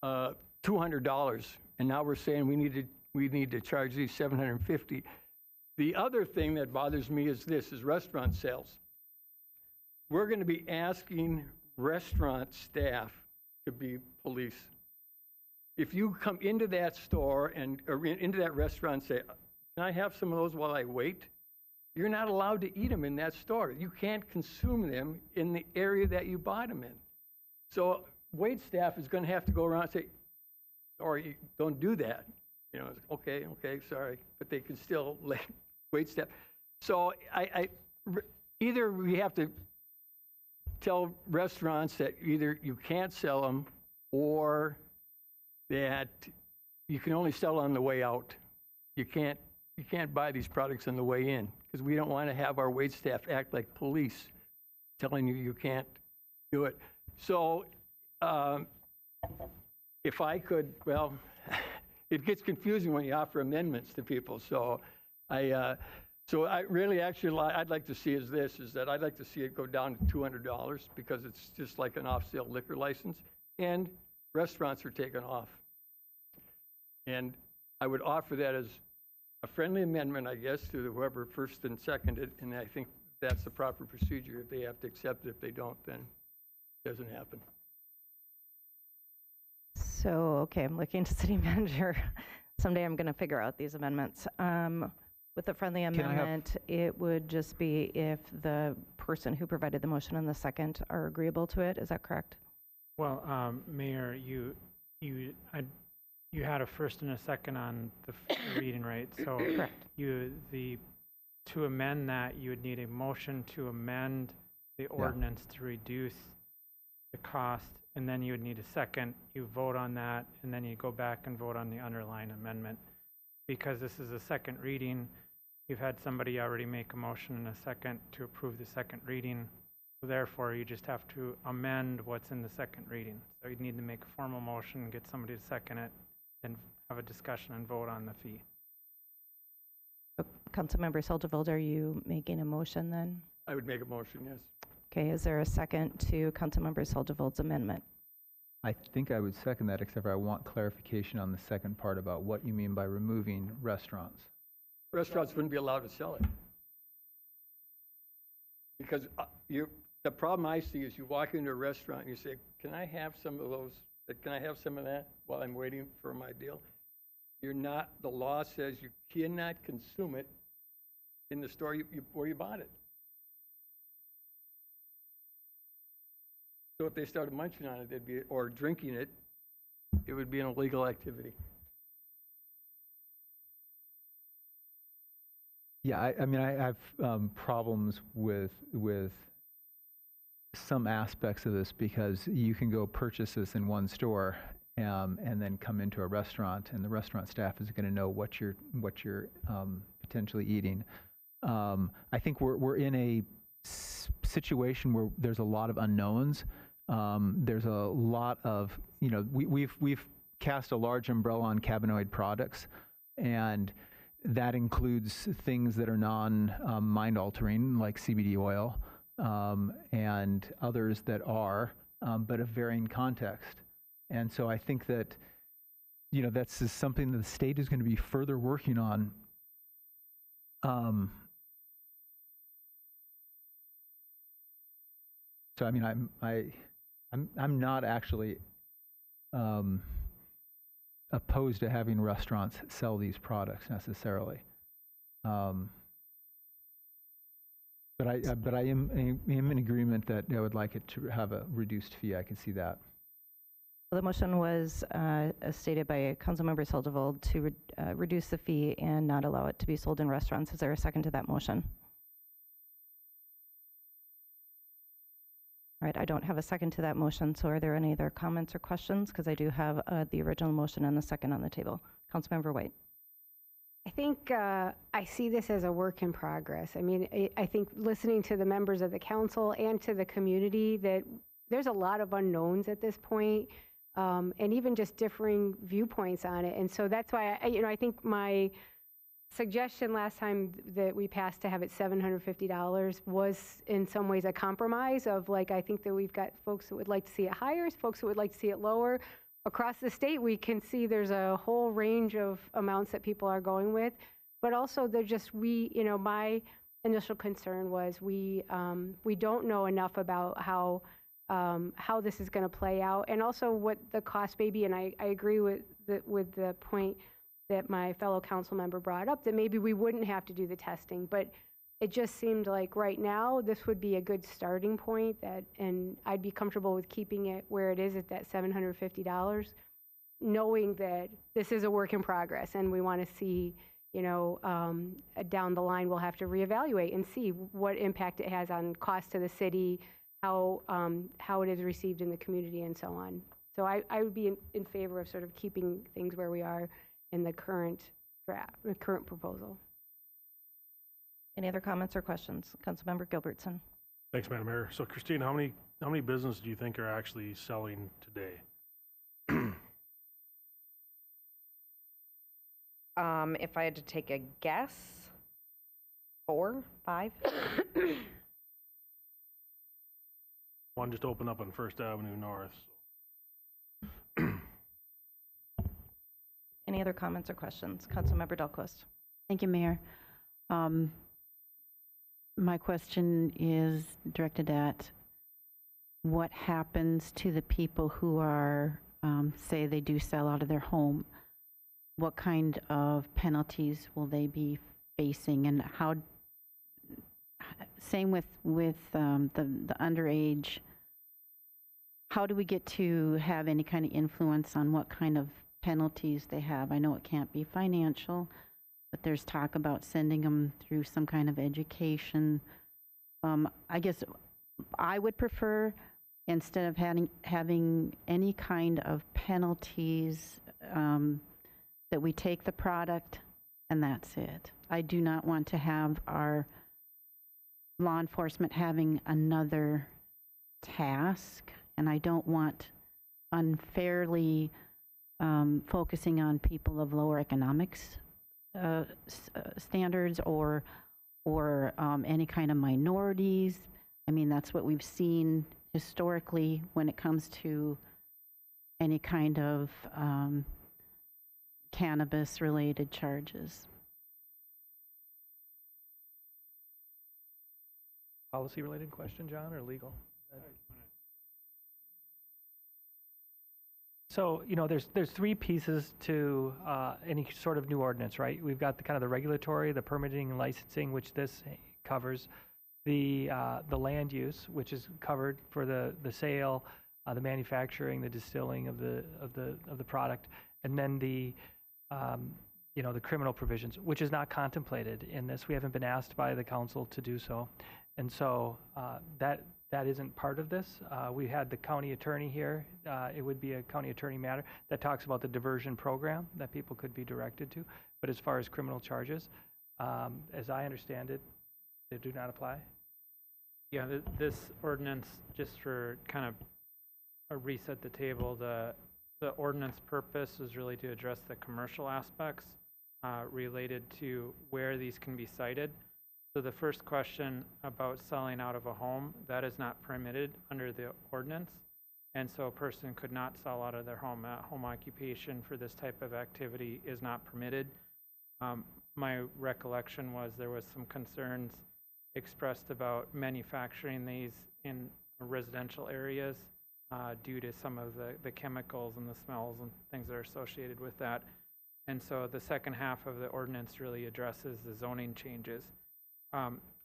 $200, and now we're saying we need to charge these $750. The other thing that bothers me is restaurant sales. We're going to be asking restaurant staff to be police. If you come into that store or into that restaurant and say, can I have some of those while I wait? You're not allowed to eat them in that store. You can't consume them in the area that you bought them in. So wait staff is going to have to go around and say, sorry, don't do that. You know, okay, sorry. But they can still wait staff. So either we have to tell restaurants that either you can't sell them or that you can only sell on the way out. You can't buy these products on the way in because we don't want to have our wait staff act like police telling you can't do it. So if I could, well, it gets confusing when you offer amendments to people. So I'd like to see is that I'd like to see it go down to $200 because it's just like an off-sale liquor license, and restaurants are taken off. And I would offer that as a friendly amendment, I guess, to whoever first and seconded, and I think that's the proper procedure. If they have to accept it, if they don't, then it doesn't happen. So, okay, I'm looking to city manager. Someday I'm going to figure out these amendments. With the friendly amendment, it would just be if the person who provided the motion and the second are agreeable to it. Is that correct? Well, Mayor, you had a first and a second on the reading, right? So Correct. to amend that, you would need a motion to amend the ordinance to reduce the cost, and then you would need a second. You vote on that, and then you go back and vote on the underlying amendment. Because this is a second reading, you've had somebody already make a motion and a second to approve the second reading. So therefore, you just have to amend what's in the second reading. So you'd need to make a formal motion, get somebody to second it, then have a discussion and vote on the fee. Councilmember Solderveld, are you making a motion then? I would make a motion, yes. Okay, is there a second to Councilmember Solderveld's amendment? I think I would second that, except for I want clarification on the second part about what you mean by removing restaurants. Restaurants wouldn't be allowed to sell it. Because the problem I see is you walk into a restaurant and you say, can I have some of those, can I have some of that while I'm waiting for my deal? You're not, the law says you cannot consume it in the store where you bought it. So if they started munching on it, or drinking it, it would be an illegal activity. Yeah, I mean, I have problems with some aspects of this because you can go purchase this in one store and then come into a restaurant, and the restaurant staff is going to know what you're potentially eating. I think we're in a situation where there's a lot of unknowns. There's a lot of, we've cast a large umbrella on cannabinoid products, and that includes things that are non-mind altering, like CBD oil, and others that are, but of varying context. And so I think that, that's just something that the state is going to be further working on. So I mean, I'm not actually opposed to having restaurants sell these products necessarily. But I am in agreement that I would like it to have a reduced fee. I can see that. The motion was stated by Councilmember Solderveld to reduce the fee and not allow it to be sold in restaurants. Is there a second to that motion? All right, I don't have a second to that motion, so are there any other comments or questions? Because I do have the original motion and the second on the table. Councilmember White. I think I see this as a work in progress. I mean, I think listening to the members of the council and to the community, that there's a lot of unknowns at this point, and even just differing viewpoints on it. And so that's why, I think my suggestion last time that we passed to have it $750 was in some ways a compromise of, like, I think that we've got folks that would like to see it higher, folks that would like to see it lower. Across the state, we can see there's a whole range of amounts that people are going with, but also they're just, my initial concern was we don't know enough about how this is going to play out, and also what the cost may be. And I agree with the point that my fellow council member brought up, that maybe we wouldn't have to do the testing, but it just seemed like right now this would be a good starting point, and I'd be comfortable with keeping it where it is at that $750, knowing that this is a work in progress, and we want to see, down the line we'll have to reevaluate and see what impact it has on cost to the city, how it is received in the community, and so on. So I would be in favor of sort of keeping things where we are in the current draft, the current proposal. Any other comments or questions? Councilmember Gilbertson. Thanks, Madam Mayor. So Christine, how many businesses do you think are actually selling today? If I had to take a guess, 4, 5. One just opened up on First Avenue North. Any other comments or questions? Councilmember Dahlquist. Thank you, Mayor. My question is directed at what happens to the people who are, say they do sell out of their home. What kind of penalties will they be facing, and how, same with the underage, how do we get to have any kind of influence on what kind of penalties they have? I know it can't be financial, but there's talk about sending them through some kind of education. I guess I would prefer, instead of having any kind of penalties, that we take the product and that's it. I do not want to have our law enforcement having another task, and I don't want unfairly focusing on people of lower economics standards or any kind of minorities. I mean, that's what we've seen historically when it comes to any kind of cannabis-related charges. Policy-related question, John, or legal? So, you know, there's three pieces to any sort of new ordinance, right? We've got the kind of the regulatory, the permitting and licensing, which this covers, the land use, which is covered for the sale, the manufacturing, the distilling of the product, and then the you know, the criminal provisions, which is not contemplated in this. We haven't been asked by the council to do so, and so that isn't part of this. We had the county attorney here. It would be a county attorney matter that talks about the diversion program that people could be directed to. But as far as criminal charges, as I understand it, they do not apply. Yeah, this ordinance, just for kind of a reset the table, the ordinance purpose is really to address the commercial aspects related to where these can be cited. So the first question about selling out of a home, that is not permitted under the ordinance. And so a person could not sell out of their home. Home occupation for this type of activity is not permitted. My recollection was there was some concerns expressed about manufacturing these in residential areas due to some of the chemicals and the smells and things that are associated with that. And so the second half of the ordinance really addresses the zoning changes.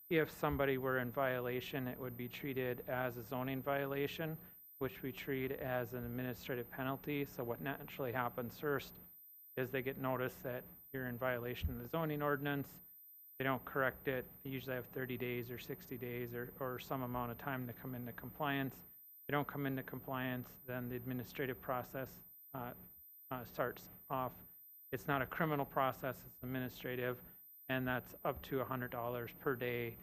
If somebody were in violation, it would be treated as a zoning violation, which we treat as an administrative penalty. So what naturally happens first is they get notice that you're in violation of the zoning ordinance. They don't correct it. They usually have 30 days or 60 days or some amount of time to come into compliance. If they don't come into compliance, then the administrative process starts off. It's not a criminal process, it's administrative, and that's up to $100 per day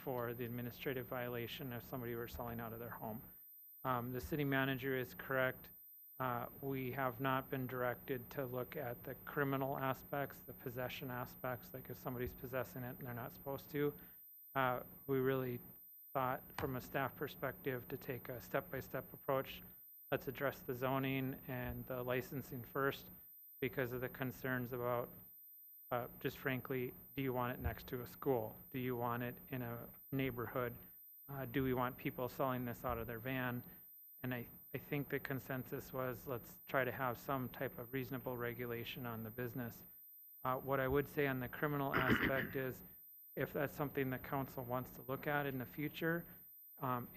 for the administrative violation if somebody were selling out of their home. The city manager is correct. We have not been directed to look at the criminal aspects, the possession aspects, like if somebody's possessing it and they're not supposed to. We really thought from a staff perspective to take a step-by-step approach. Let's address the zoning and the licensing first because of the concerns about just frankly, do you want it next to a school? Do you want it in a neighborhood? Do we want people selling this out of their van? And I think the consensus was let's try to have some type of reasonable regulation on the business. What I would say on the criminal aspect is if that's something the council wants to look at in the future,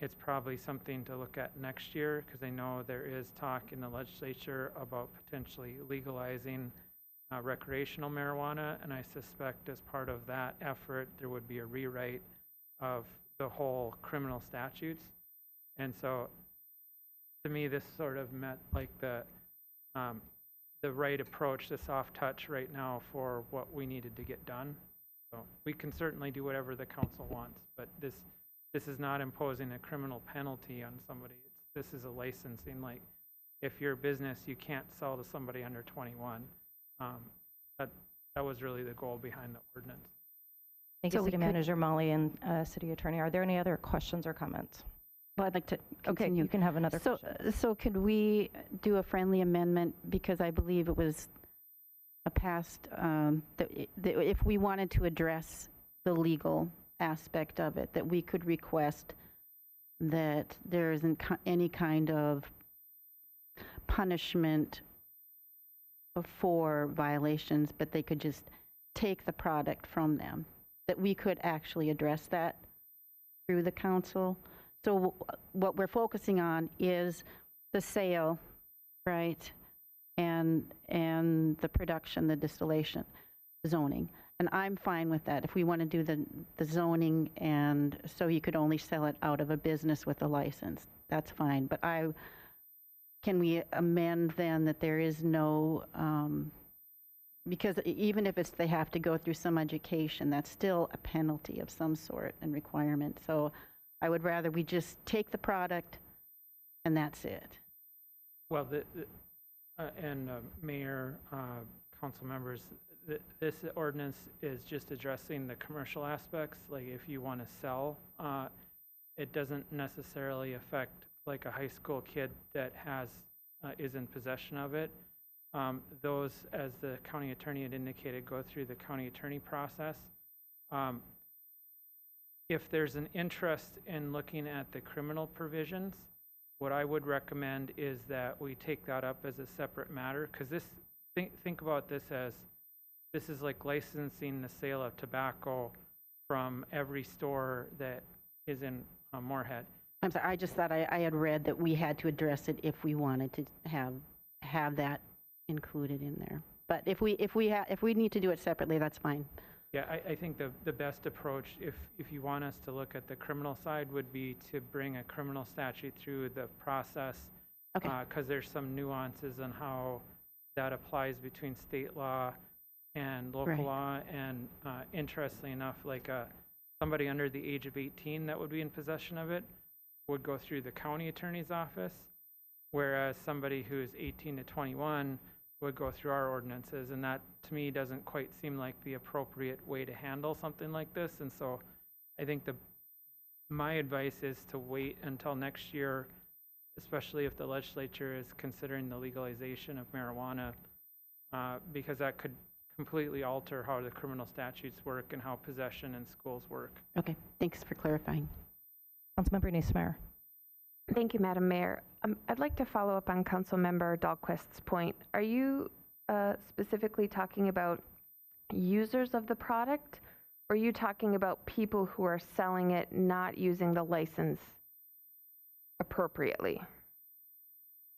it's probably something to look at next year because I know there is talk in the legislature about potentially legalizing recreational marijuana, and I suspect as part of that effort there would be a rewrite of the whole criminal statutes. And so to me this sort of met like the right approach, the soft touch right now for what we needed to get done. So we can certainly do whatever the council wants, but this is not imposing a criminal penalty on somebody. This is a licensing, like if you're a business you can't sell to somebody under 21. That was really the goal behind the ordinance. Thank you, City Manager Molly and City Attorney. Are there any other questions or comments? Well, I'd like to continue. Okay, you can have another question. So could we do a friendly amendment, because I believe it was a past, if we wanted to address the legal aspect of it, that we could request that there isn't any kind of punishment for violations, but they could just take the product from them, that we could actually address that through the council. So what we're focusing on is the sale, right, and the production, the distillation, zoning. And I'm fine with that. If we want to do the zoning, and so you could only sell it out of a business with a license, that's fine. But can we amend then that there is no, because even if they have to go through some education, that's still a penalty of some sort and requirement. So I would rather we just take the product and that's it. Well, Mayor, council members, this ordinance is just addressing the commercial aspects. Like if you want to sell, it doesn't necessarily affect like a high school kid that is in possession of it. Those, as the county attorney had indicated, go through the county attorney process. If there's an interest in looking at the criminal provisions, what I would recommend is that we take that up as a separate matter, because think about this as, this is like licensing the sale of tobacco from every store that is in Moorhead. I'm sorry, I just thought I had read that we had to address it if we wanted to have that included in there. But if we need to do it separately, that's fine. Yeah, I think the best approach, if you want us to look at the criminal side, would be to bring a criminal statute through the process. Okay. Because there's some nuances on how that applies between state law and local Right. law. And interestingly enough, like somebody under the age of 18 that would be in possession of it would go through the county attorney's office, whereas somebody who's 18 to 21 would go through our ordinances. And that, to me, doesn't quite seem like the appropriate way to handle something like this. And so I think my advice is to wait until next year, especially if the legislature is considering the legalization of marijuana, because that could completely alter how the criminal statutes work and how possession in schools work. Okay, thanks for clarifying. Councilmember Neesmeyer. Thank you, Madam Mayor. I'd like to follow up on Councilmember Dahlquist's point. Are you specifically talking about users of the product, or are you talking about people who are selling it not using the license appropriately?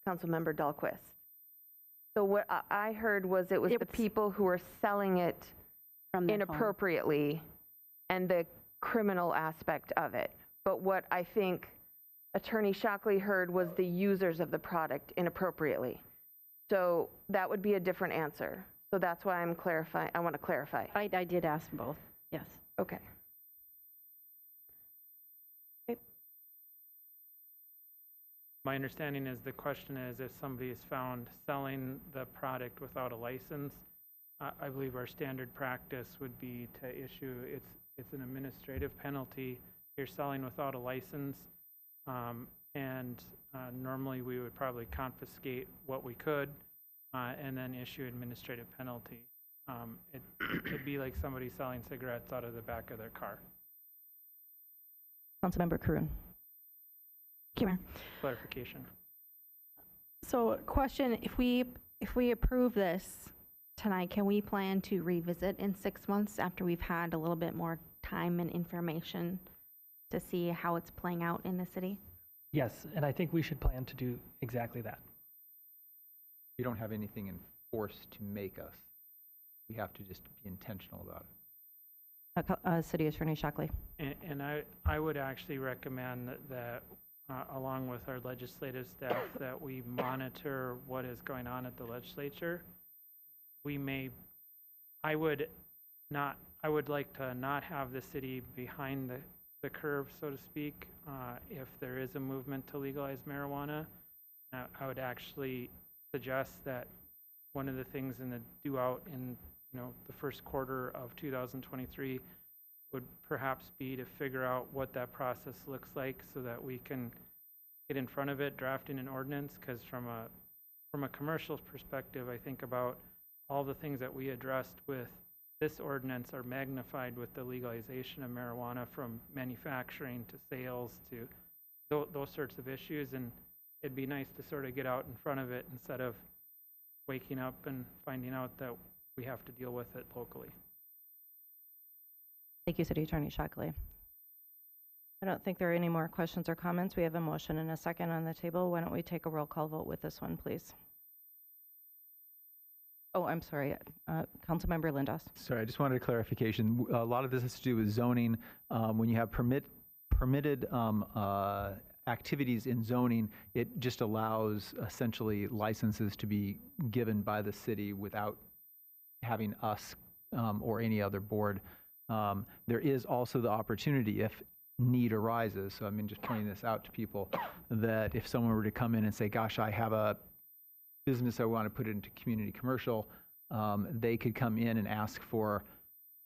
Councilmember Dahlquist. So what I heard was it was the people who are selling it inappropriately and the criminal aspect of it. But what I think Attorney Shockley heard was the users of the product inappropriately. So that would be a different answer. So that's why I'm clarifying. I want to clarify. I did ask both, yes. Okay. My understanding is the question is if somebody is found selling the product without a license, I believe our standard practice would be to issue, it's an administrative penalty. You're selling without a license, and normally we would probably confiscate what we could and then issue administrative penalty. It'd be like somebody selling cigarettes out of the back of their car. Councilmember Kroon. Thank you, Mayor. Clarification. So question, if we approve this tonight, can we plan to revisit in 6 months after we've had a little bit more time and information to see how it's playing out in the city? Yes, and I think we should plan to do exactly that. We don't have anything in force to make us. We have to just be intentional about it. City Attorney Shockley. And I would actually recommend that along with our legislative staff, that we monitor what is going on at the legislature. I would like to not have the city behind the curve, so to speak, if there is a movement to legalize marijuana. I would actually suggest that one of the things in the due out in the first quarter of 2023 would perhaps be to figure out what that process looks like so that we can get in front of it, drafting an ordinance, because from a commercial perspective, I think about all the things that we addressed with this ordinance are magnified with the legalization of marijuana, from manufacturing to sales to those sorts of issues. And it'd be nice to sort of get out in front of it instead of waking up and finding out that we have to deal with it locally. Thank you, City Attorney Shockley. I don't think there are any more questions or comments. We have a motion and a second on the table. Why don't we take a roll call vote with this one, please? Oh, I'm sorry. Councilmember Lindos. Sorry, I just wanted a clarification. A lot of this has to do with zoning. When you have permitted activities in zoning, it just allows essentially licenses to be given by the city without having us or any other board. There is also the opportunity, if need arises, so I mean just pointing this out to people, that if someone were to come in and say, gosh, I have a business I want to put into community commercial, they could come in and ask for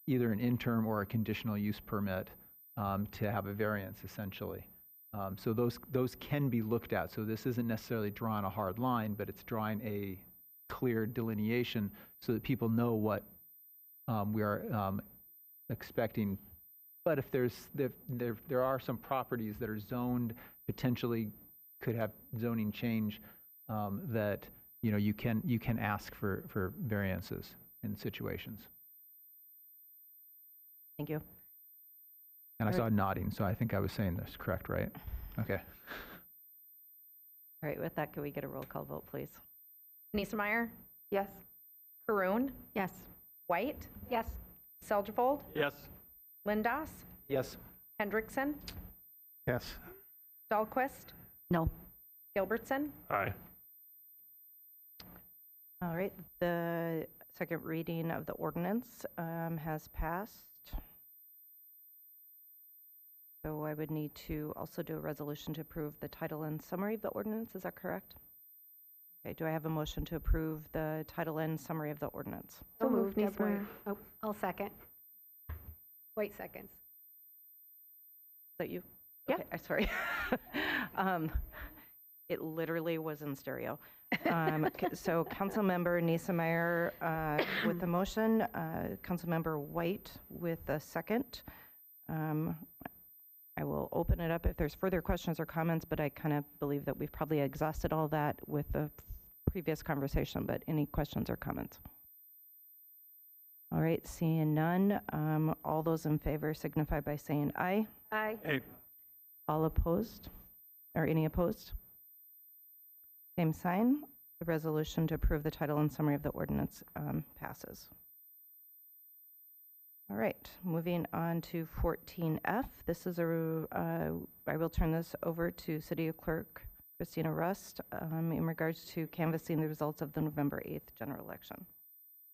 either an interim or a conditional use permit to have a variance, essentially. So those can be looked at. So this isn't necessarily drawing a hard line, but it's drawing a clear delineation so that people know what we are expecting. But if there are some properties that are zoned, potentially could have zoning change, that you can ask for variances in situations. Thank you. And I saw nodding, so I think I was saying this correct, right? Okay. All right, with that, can we get a roll call vote, please? Niesemeyer? Yes. Caroon? Yes. White? Yes. Seljevold? Yes. Lindos? Yes. Hendrickson? Yes. Dahlquist? No. Gilbertson? Aye. All right, the second reading of the ordinance has passed. So I would need to also do a resolution to approve the title and summary of the ordinance. Is that correct? Okay, do I have a motion to approve the title and summary of the ordinance? So moved, Niesemeyer. Deborah. Oh, I'll second. Wait seconds. Is that you? Yeah. Okay, sorry. It literally was in stereo. So Councilmember Niesemeyer with the motion, Councilmember White with the second. I will open it up if there's further questions or comments, but I kind of believe that we've probably exhausted all that with the previous conversation, but any questions or comments? All right, seeing none, all those in favor signify by saying aye. Aye. Hey. All opposed, or any opposed? Same sign. The resolution to approve the title and summary of the ordinance passes. All right, moving on to 14F. This is I will turn this over to City Clerk Christina Rust in regards to canvassing the results of the November 8th general election.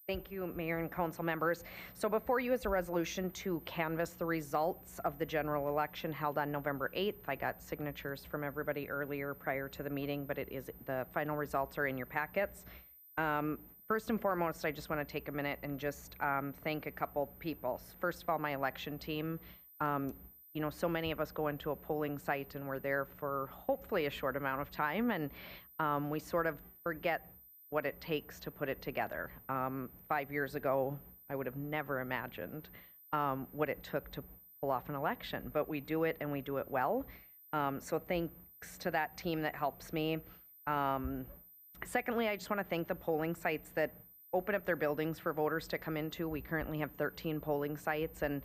Thank you, Mayor and council members. So before you is a resolution to canvass the results of the general election held on November 8th. I got signatures from everybody earlier prior to the meeting, but the final results are in your packets. First and foremost, I just want to take a minute and just thank a couple people. First of all, my election team. So many of us go into a polling site and we're there for hopefully a short amount of time, and we sort of forget what it takes to put it together. 5 years ago, I would have never imagined what it took to pull off an election, but we do it and we do it well. So thanks to that team that helps me. Secondly, I just want to thank the polling sites that open up their buildings for voters to come into. We currently have 13 polling sites, and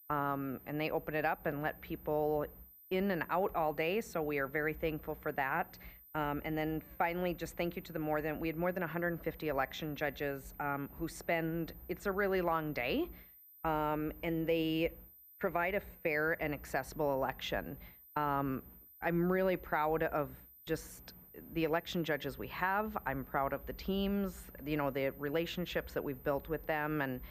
they open it up and let people in and out all day, so we are very thankful for that. And then finally, just thank you to we had more than 150 election judges who it's a really long day, and they provide a fair and accessible election. I'm really proud of just the election judges we have. I'm proud of the teams, the relationships that we've built with them, and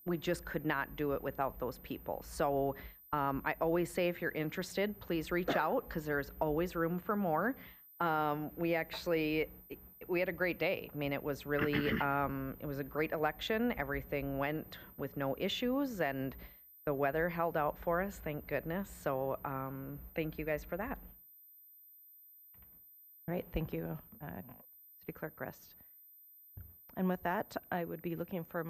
we just could not do it without those people. So I always say, if you're interested, please reach out, because there's always room for more. We had a great day. I mean, it was really, it was a great election. Everything went with no issues, and the weather held out for us, thank goodness. So thank you guys for that. All right, thank you, City Clerk Rust. And with that, I would be looking for,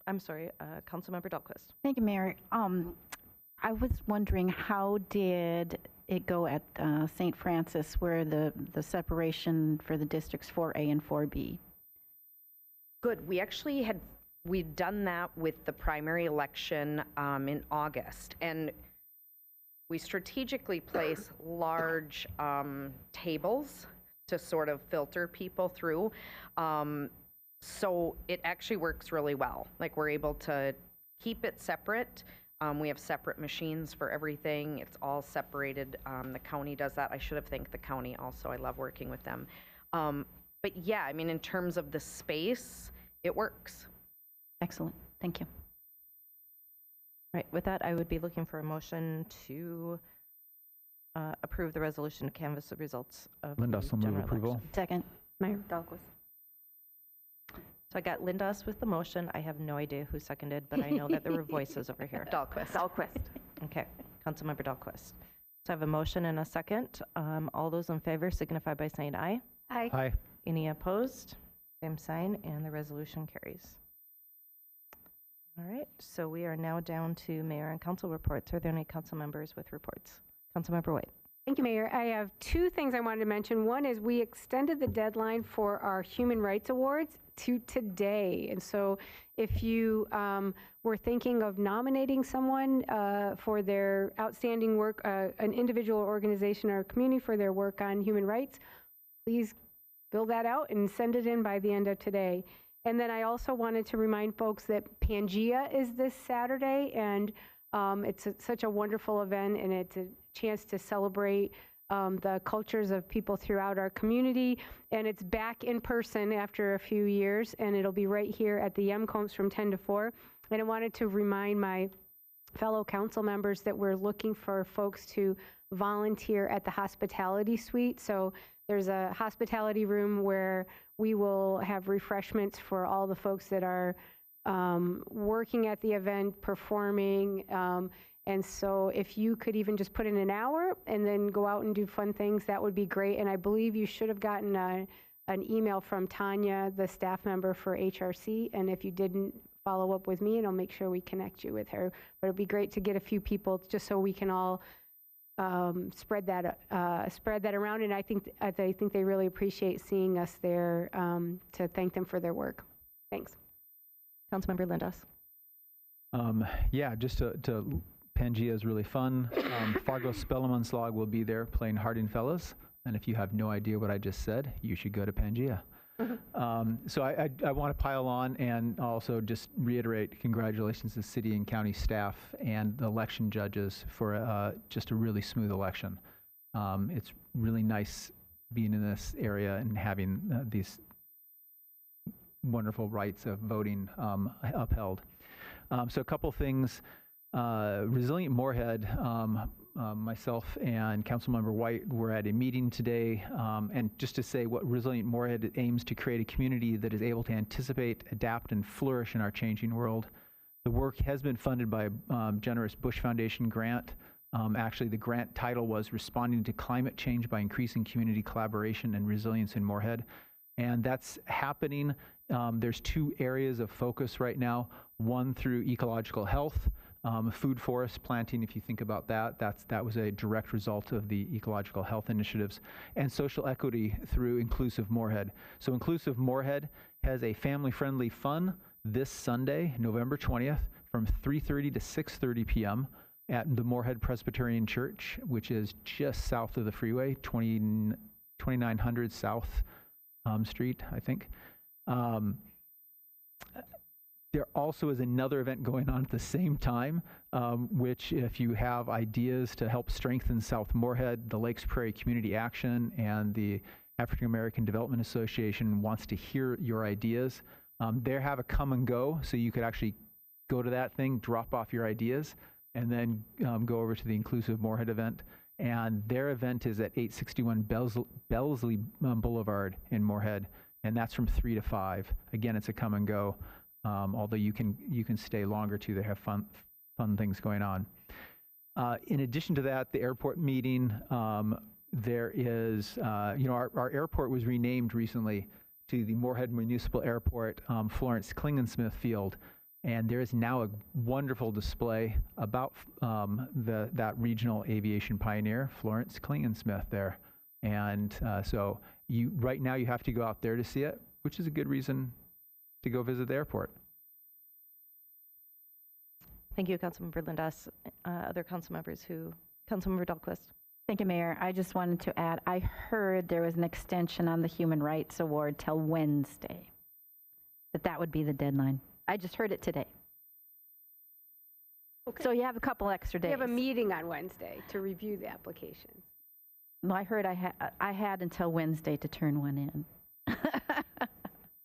I'm sorry, Councilmember Dahlquist. Thank you, Mayor. I was wondering, how did it go at St. Francis, where the separation for the districts 4A and 4B? Good. We'd done that with the primary election in August, and we strategically place large tables to sort of filter people through. So it actually works really well. Like, we're able to keep it separate. We have separate machines for everything. It's all separated. The county does that. I should have thanked the county also. I love working with them. But yeah, I mean, in terms of the space, it works. Excellent. Thank you. Right. With that, I would be looking for a motion to approve the resolution to canvass the results of Linda, the so move general approval. election. Second. Mayor Dahlquist. So I got Lindas with the motion. I have no idea who seconded, but I know that there were voices over here. Dahlquist. Okay. Councilmember Dahlquist. So I have a motion and a second. All those in favor signify by saying aye. Aye. Aye. Any opposed? Same sign, and the resolution carries. All right, so we are now down to mayor and council reports. Are there any council members with reports? Councilmember White. Thank you, Mayor. I have two things I wanted to mention. One is we extended the deadline for our Human Rights Awards to today. And so if you were thinking of nominating someone for their outstanding work, an individual organization or community for their work on human rights, please fill that out and send it in by the end of today. And then I also wanted to remind folks that Pangea is this Saturday, and it's such a wonderful event, and it's a chance to celebrate the cultures of people throughout our community. And it's back in person after a few years, and it'll be right here at the Yemcombs from 10 to 4. And I wanted to remind my fellow council members that we're looking for folks to volunteer at the hospitality suite. So there's a hospitality room where we will have refreshments for all the folks that are working at the event, performing. And so if you could even just put in an hour and then go out and do fun things, that would be great. And I believe you should have gotten an email from Tanya, the staff member for HRC. And if you didn't, follow up with me and I'll make sure we connect you with her. But it'd be great to get a few people just so we can all spread that around. And I think they really appreciate seeing us there to thank them for their work. Thanks. Councilmember Lindas. Yeah, just to Pangea is really fun. Fargo Spellemannslag will be there playing Harding Fellas. And if you have no idea what I just said, you should go to Pangea. So I want to pile on and also just reiterate congratulations to city and county staff and the election judges for just a really smooth election. It's really nice being in this area and having these wonderful rights of voting upheld. So a couple things. Resilient Moorhead, myself and Councilmember White were at a meeting today, and just to say what Resilient Moorhead aims to create a community that is able to anticipate, adapt, and flourish in our changing world. The work has been funded by a generous Bush Foundation grant. Actually, the grant title was Responding to Climate Change by Increasing Community Collaboration and Resilience in Moorhead. And that's happening. There's two areas of focus right now, one through ecological health, food forest planting, if you think about that, that was a direct result of the ecological health initiatives, and social equity through Inclusive Moorhead. So Inclusive Moorhead has a family-friendly fun this Sunday, November 20th, from 3:30 to 6:30 p.m. at the Moorhead Presbyterian Church, which is just south of the freeway, 2900 South Street, I think. There also is another event going on at the same time, which if you have ideas to help strengthen South Moorhead, the Lakes Prairie Community Action and the African American Development Association wants to hear your ideas. They have a come and go, so you could actually go to that thing, drop off your ideas, and then go over to the Inclusive Moorhead event. And their event is at 861 Bellesley Boulevard in Moorhead, and that's from 3 to 5. Again, it's a come and go. Although you can stay longer too. They have fun things going on. In addition to that, the airport meeting, there is, our airport was renamed recently to the Moorhead Municipal Airport Florence Klingensmith Field. And there is now a wonderful display about that regional aviation pioneer, Florence Klingensmith there. And so right now you have to go out there to see it, which is a good reason to go visit the airport. Thank you, Councilmember Lindas. Other council members Councilmember Dahlquist. Thank you, Mayor. I just wanted to add, I heard there was an extension on the Human Rights Award till Wednesday, that would be the deadline. I just heard it today. Okay. So you have a couple extra days. We have a meeting on Wednesday to review the applications. No, I heard I had until Wednesday to turn one in.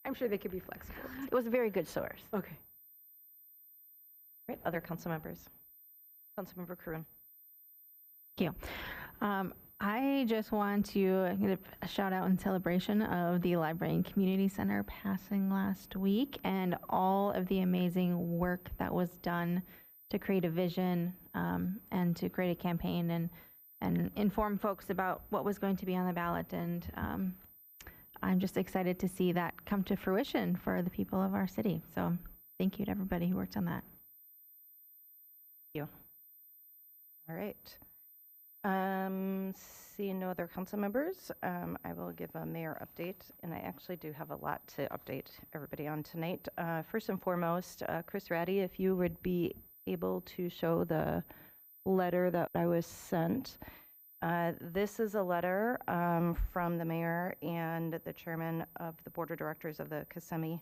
I'm sure they could be flexible. It was a very good source. Okay. Right, other council members. Councilmember Curran. Thank you. I just want to give a shout out in celebration of the Library and Community Center passing last week and all of the amazing work that was done to create a vision and to create a campaign and inform folks about what was going to be on the ballot. And I'm just excited to see that come to fruition for the people of our city. So thank you to everybody who worked on that. Thank you. All right. Seeing no other council members, I will give a mayor update, and I actually do have a lot to update everybody on tonight. First and foremost, Chris Ratty, if you would be able to show the letter that I was sent. This is a letter from the mayor and the chairman of the board of directors of the Kissimmee.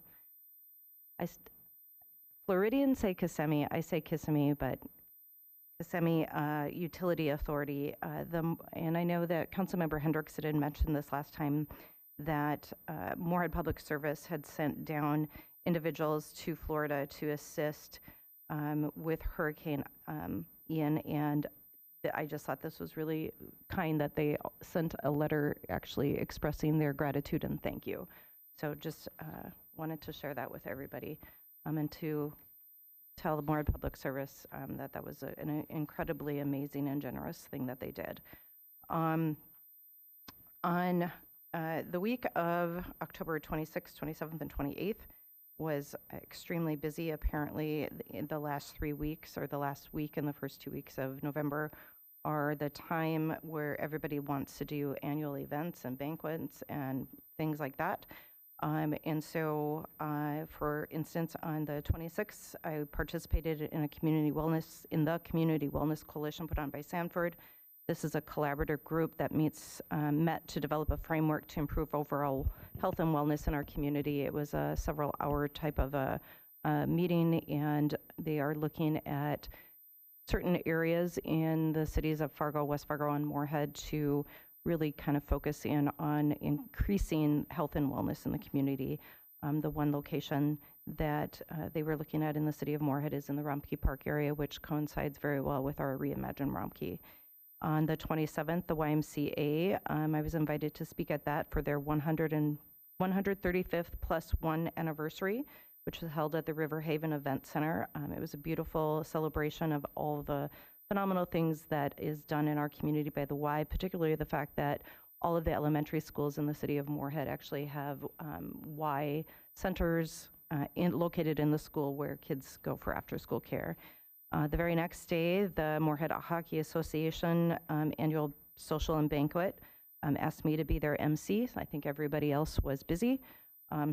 Floridians say Kissimmee, I say Kissimmee, but Kissimmee Utility Authority. And I know that Councilmember Hendrickson had mentioned this last time, that Moorhead Public Service had sent down individuals to Florida to assist with Hurricane Ian, and I just thought this was really kind that they sent a letter actually expressing their gratitude and thank you. So just wanted to share that with everybody and to tell the Moorhead Public Service that was an incredibly amazing and generous thing that they did. On the week of October 26th, 27th, and 28th was extremely busy. Apparently, the last 3 weeks, or the last week and the first 2 weeks of November, are the time where everybody wants to do annual events and banquets and things like that. And so, for instance, on the 26th, I participated in the Community Wellness Coalition put on by Sanford. This is a collaborative group that met to develop a framework to improve overall health and wellness in our community. It was a several-hour type of a meeting, and they are looking at certain areas in the cities of Fargo, West Fargo, and Moorhead to really kind of focus in on increasing health and wellness in the community. The one location that they were looking at in the city of Moorhead is in the Rumpke Park area, which coincides very well with our Reimagine Rumpke. On the 27th, the YMCA, I was invited to speak at that for their 135th plus one anniversary, which was held at the River Haven Event Center. It was a beautiful celebration of all the phenomenal things that is done in our community by the Y, particularly the fact that all of the elementary schools in the city of Moorhead actually have Y centers located in the school where kids go for after-school care. The very next day, the Moorhead Hockey Association annual social and banquet asked me to be their MC. I think everybody else was busy,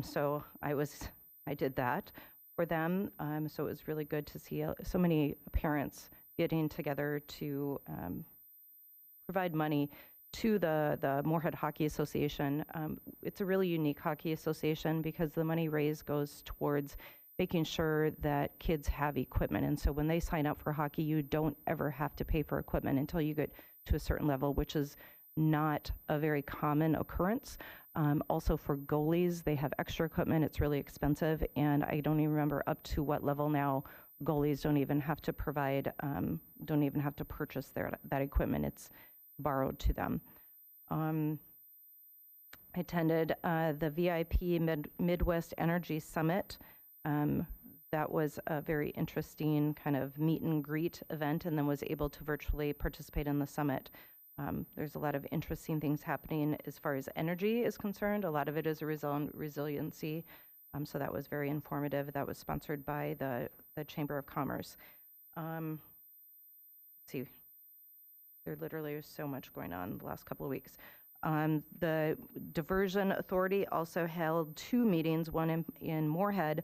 so I did that for them. So it was really good to see so many parents getting together to provide money to the Moorhead Hockey Association. It's a really unique hockey association because the money raised goes towards making sure that kids have equipment. And so when they sign up for hockey, you don't ever have to pay for equipment until you get to a certain level, which is not a very common occurrence. Also for goalies, they have extra equipment. It's really expensive. And I don't even remember up to what level now goalies don't even have to provide, don't even have to purchase that equipment. It's borrowed to them. I attended the VIP Midwest Energy Summit. That was a very interesting kind of meet and greet event, and then was able to virtually participate in the summit. There's a lot of interesting things happening as far as energy is concerned. A lot of it is around resiliency. So that was very informative. That was sponsored by the Chamber of Commerce. Let's see, there literally is so much going on the last couple of weeks. The Diversion Authority also held 2 meetings, one in Moorhead,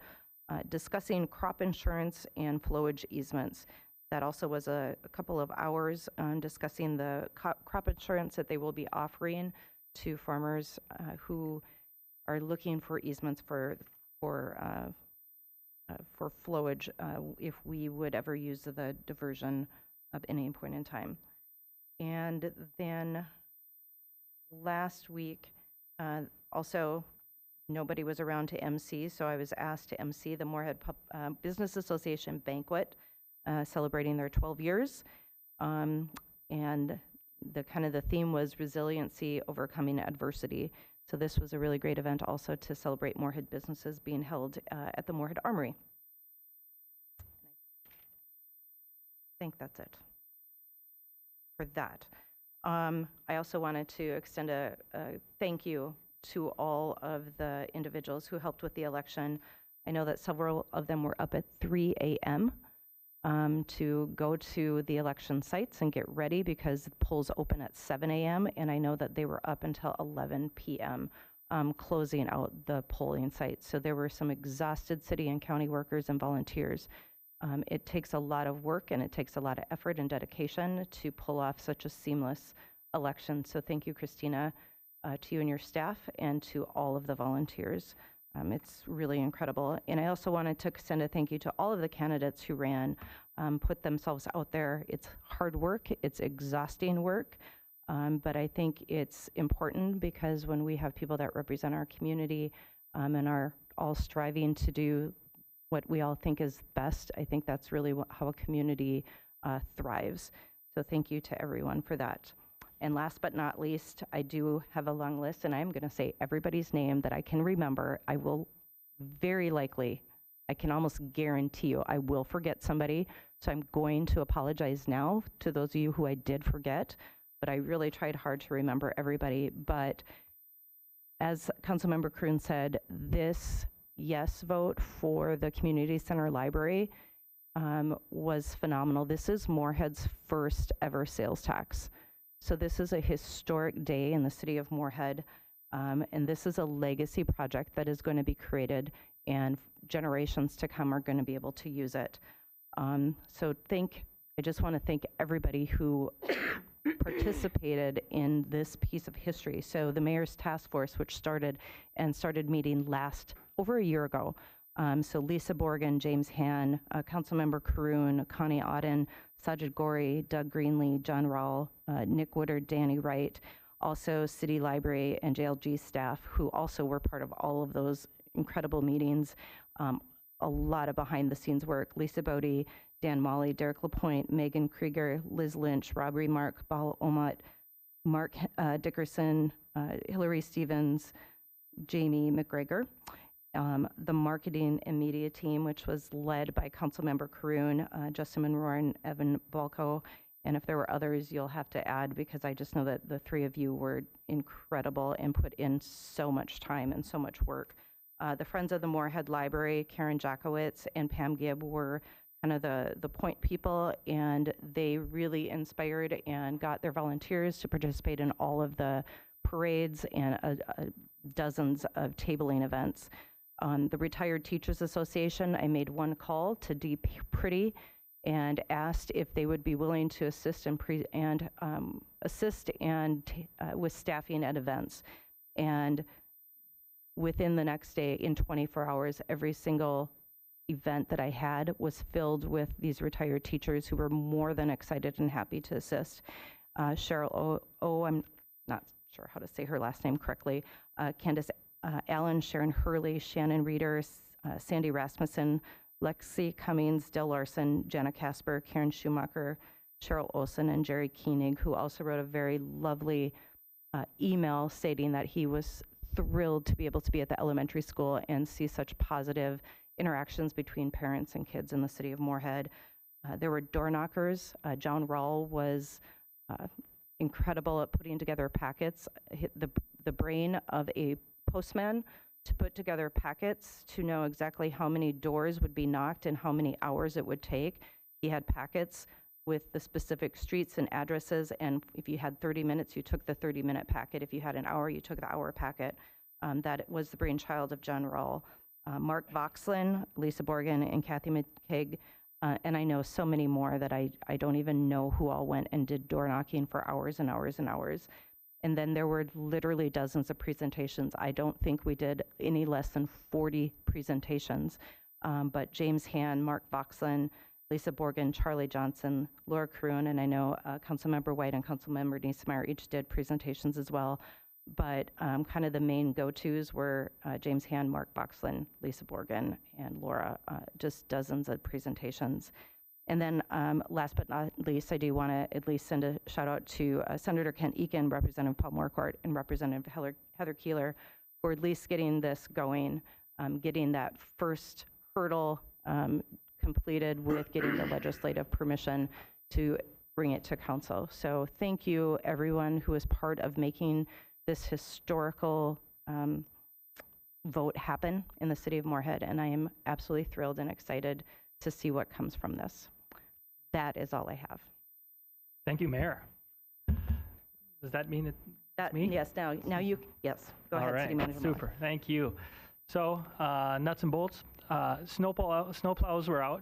discussing crop insurance and flowage easements. That also was a couple of hours discussing the crop insurance that they will be offering to farmers who are looking for easements for flowage if we would ever use the diversion at any point in time. And then last week, also, nobody was around to MC, so I was asked to MC the Moorhead Business Association banquet, celebrating their 12 years. And the theme was resiliency, overcoming adversity. So this was a really great event also to celebrate Moorhead businesses being held at the Moorhead Armory. I think that's it for that. I also wanted to extend a thank you to all of the individuals who helped with the election. I know that several of them were up at 3 a.m. To go to the election sites and get ready because the polls open at 7 a.m. and I know that they were up until 11 p.m. Closing out the polling sites. So there were some exhausted city and county workers and volunteers. It takes a lot of work and it takes a lot of effort and dedication to pull off such a seamless election. So thank you, Christina, to you and your staff and to all of the volunteers. It's really incredible. And I also wanted to extend a thank you to all of the candidates who ran, put themselves out there. It's hard work, it's exhausting work, but I think it's important because when we have people that represent our community and are all striving to do what we all think is best, I think that's really how a community thrives. So thank you to everyone for that. And last but not least, I do have a long list, and I'm going to say everybody's name that I can remember. I will very likely, I can almost guarantee you, I will forget somebody. So I'm going to apologize now to those of you who I did forget, but I really tried hard to remember everybody. But as Councilmember Kroon said, this yes vote for the community center library was phenomenal. This is Moorhead's first ever sales tax. So this is a historic day in the city of Moorhead, and this is a legacy project that is going to be created and generations to come are going to be able to use it. So I just want to thank everybody who participated in this piece of history. So the Mayor's Task Force, which started meeting over a year ago. So Lisa Borgen, James Han, Councilmember Kroon, Connie Auden, Sajid Gori, Doug Greenlee, John Rawl, Nick Woodard, Danny Wright, also City Library and JLG staff who also were part of all of those incredible meetings. A lot of behind the scenes work. Lisa Bodie, Dan Molly, Derek LaPointe, Megan Krieger, Liz Lynch, Rob Remark, Bal Omat, Mark Dickerson, Hillary Stevens, Jamie McGregor. The marketing and media team, which was led by Councilmember Kroon, Justin Monroe, and Evan Balco. And if there were others, you'll have to add because I just know that the 3 of you were incredible and put in so much time and so much work. The Friends of the Moorhead Library, Karen Jakowitz and Pam Gibb were kind of the point people, and they really inspired and got their volunteers to participate in all of the parades and dozens of tabling events. The Retired Teachers Association, I made one call to Dee Pretty and asked if they would be willing to assist with staffing at events. And within the next day, in 24 hours, every single event that I had was filled with these retired teachers who were more than excited and happy to assist. Cheryl I'm not sure how to say her last name correctly, Candace Allen, Sharon Hurley, Shannon Reeder, Sandy Rasmussen, Lexi Cummings, Del Larson, Jana Casper, Karen Schumacher, Cheryl Olson, and Jerry Koenig, who also wrote a very lovely email stating that he was thrilled to be able to be at the elementary school and see such positive interactions between parents and kids in the city of Moorhead. There were door knockers. John Rawl was incredible at putting together packets. The brain of a postman to put together packets to know exactly how many doors would be knocked and how many hours it would take. He had packets with the specific streets and addresses, and if you had 30 minutes, you took the 30-minute packet. If you had an hour, you took the hour packet. That was the brainchild of General Mark Voxlin, Lisa Borgen, and Kathy McKeag, and I know so many more that I don't even know who all went and did door knocking for hours and hours and hours. And then there were literally dozens of presentations. I don't think we did any less than 40 presentations, but James Han, Mark Voxlin, Lisa Borgen, Charlie Johnson, Laura Caroon, and I know Councilmember White and Councilmember Niesemeyer each did presentations as well. But kind of the main go-tos were James Han, Mark Voxlin, Lisa Borgen, and Laura, just dozens of presentations. And then last but not least, I do want to at least send a shout out to Senator Kent Eakin, Representative Paul Moorcourt, and Representative Heather Keeler for at least getting this going, getting that first hurdle completed with getting the legislative permission to bring it to council. So thank you everyone who was part of making this historical vote happen in the city of Moorhead, and I am absolutely thrilled and excited to see what comes from this. That is all I have. Thank you, Mayor. Does that mean it's me? Yes, now you, yes, go ahead, City Manager Muller. Super, thank you. So, nuts and bolts, snowplows were out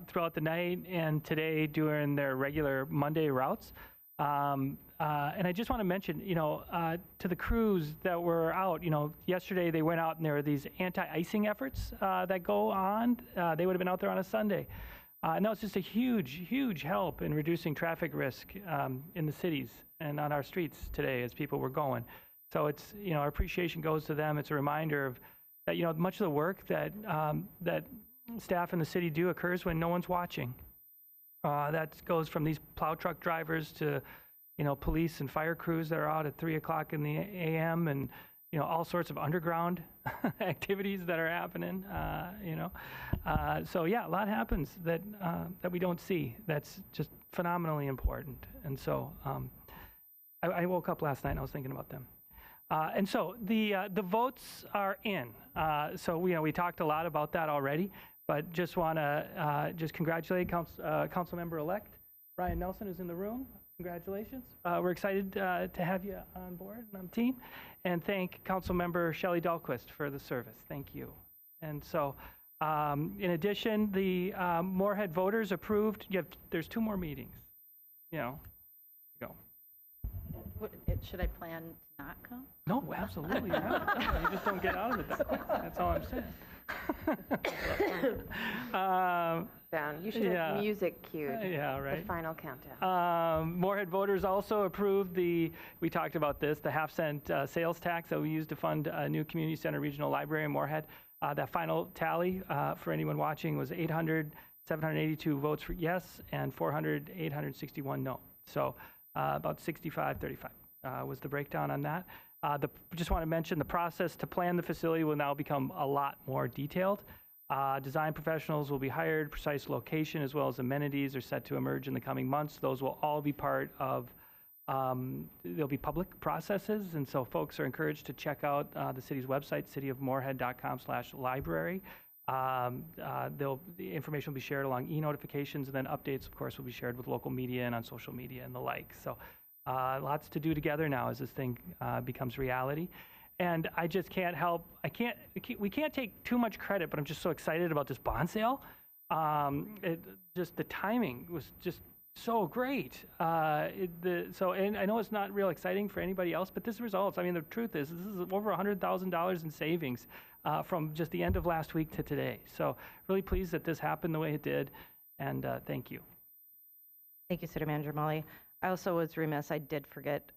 throughout the night and today during their regular Monday routes. And I just want to mention, to the crews that were out, yesterday they went out and there were these anti-icing efforts that go on. They would have been out there on a Sunday. No, it's just a huge, huge help in reducing traffic risk in the cities and on our streets today as people were going. So it's, our appreciation goes to them. It's a reminder of that, much of the work that that staff in the city do occurs when no one's watching. That goes from these plow truck drivers to, police and fire crews that are out at 3 o'clock in the a.m. and, all sorts of underground activities that are happening, So yeah, a lot happens that we don't see. That's just phenomenally important. And so I woke up last night and I was thinking about them. And so the votes are in. So we talked a lot about that already, but just want to just congratulate Councilmember-elect Ryan Nelson, who's in the room. Congratulations. We're excited to have you on board and on the team. And thank Councilmember Shelley Dahlquist for the service. Thank you. And so in addition, the Moorhead voters approved, there's 2 more meetings, to go. Should I plan to not come? No, absolutely not. You just don't get out of it that quick. That's all I'm saying. You should have music cued. Yeah, right. The final countdown. Moorhead voters also approved we talked about this, the half-cent sales tax that we use to fund a new community center regional library in Moorhead. That final tally for anyone watching was 782 votes for yes and 861 no. So about 65-35 was the breakdown on that. Just want to mention the process to plan the facility will now become a lot more detailed. Design professionals will be hired, precise location as well as amenities are set to emerge in the coming months. Those will all be part of, there'll be public processes, and so folks are encouraged to check out the city's website, cityofmoorhead.com/library. The information will be shared along e-notifications, and then updates, of course, will be shared with local media and on social media and the like. So lots to do together now as this thing becomes reality. And I just can't help, we can't take too much credit, but I'm just so excited about this bond sale. The timing was just so great. And I know it's not real exciting for anybody else, but this results, the truth is, this is over $100,000 in savings from just the end of last week to today. So really pleased that this happened the way it did, and thank you. Thank you, City Manager Molly. I also was remiss, I did forget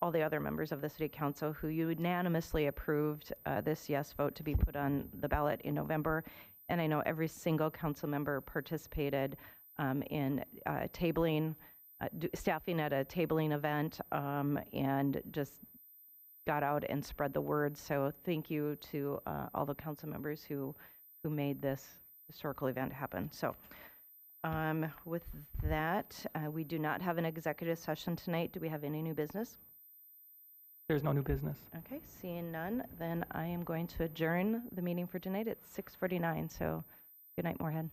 all the other members of the City Council who unanimously approved this yes vote to be put on the ballot in November. And I know every single council member participated in tabling, staffing at a tabling event, and just got out and spread the word. So thank you to all the council members who made this historical event happen. So With that, we do not have an executive session tonight. Do we have any new business? There's no new business. Okay, seeing none, then I am going to adjourn the meeting for tonight at 6:49. So good night, Moorhead.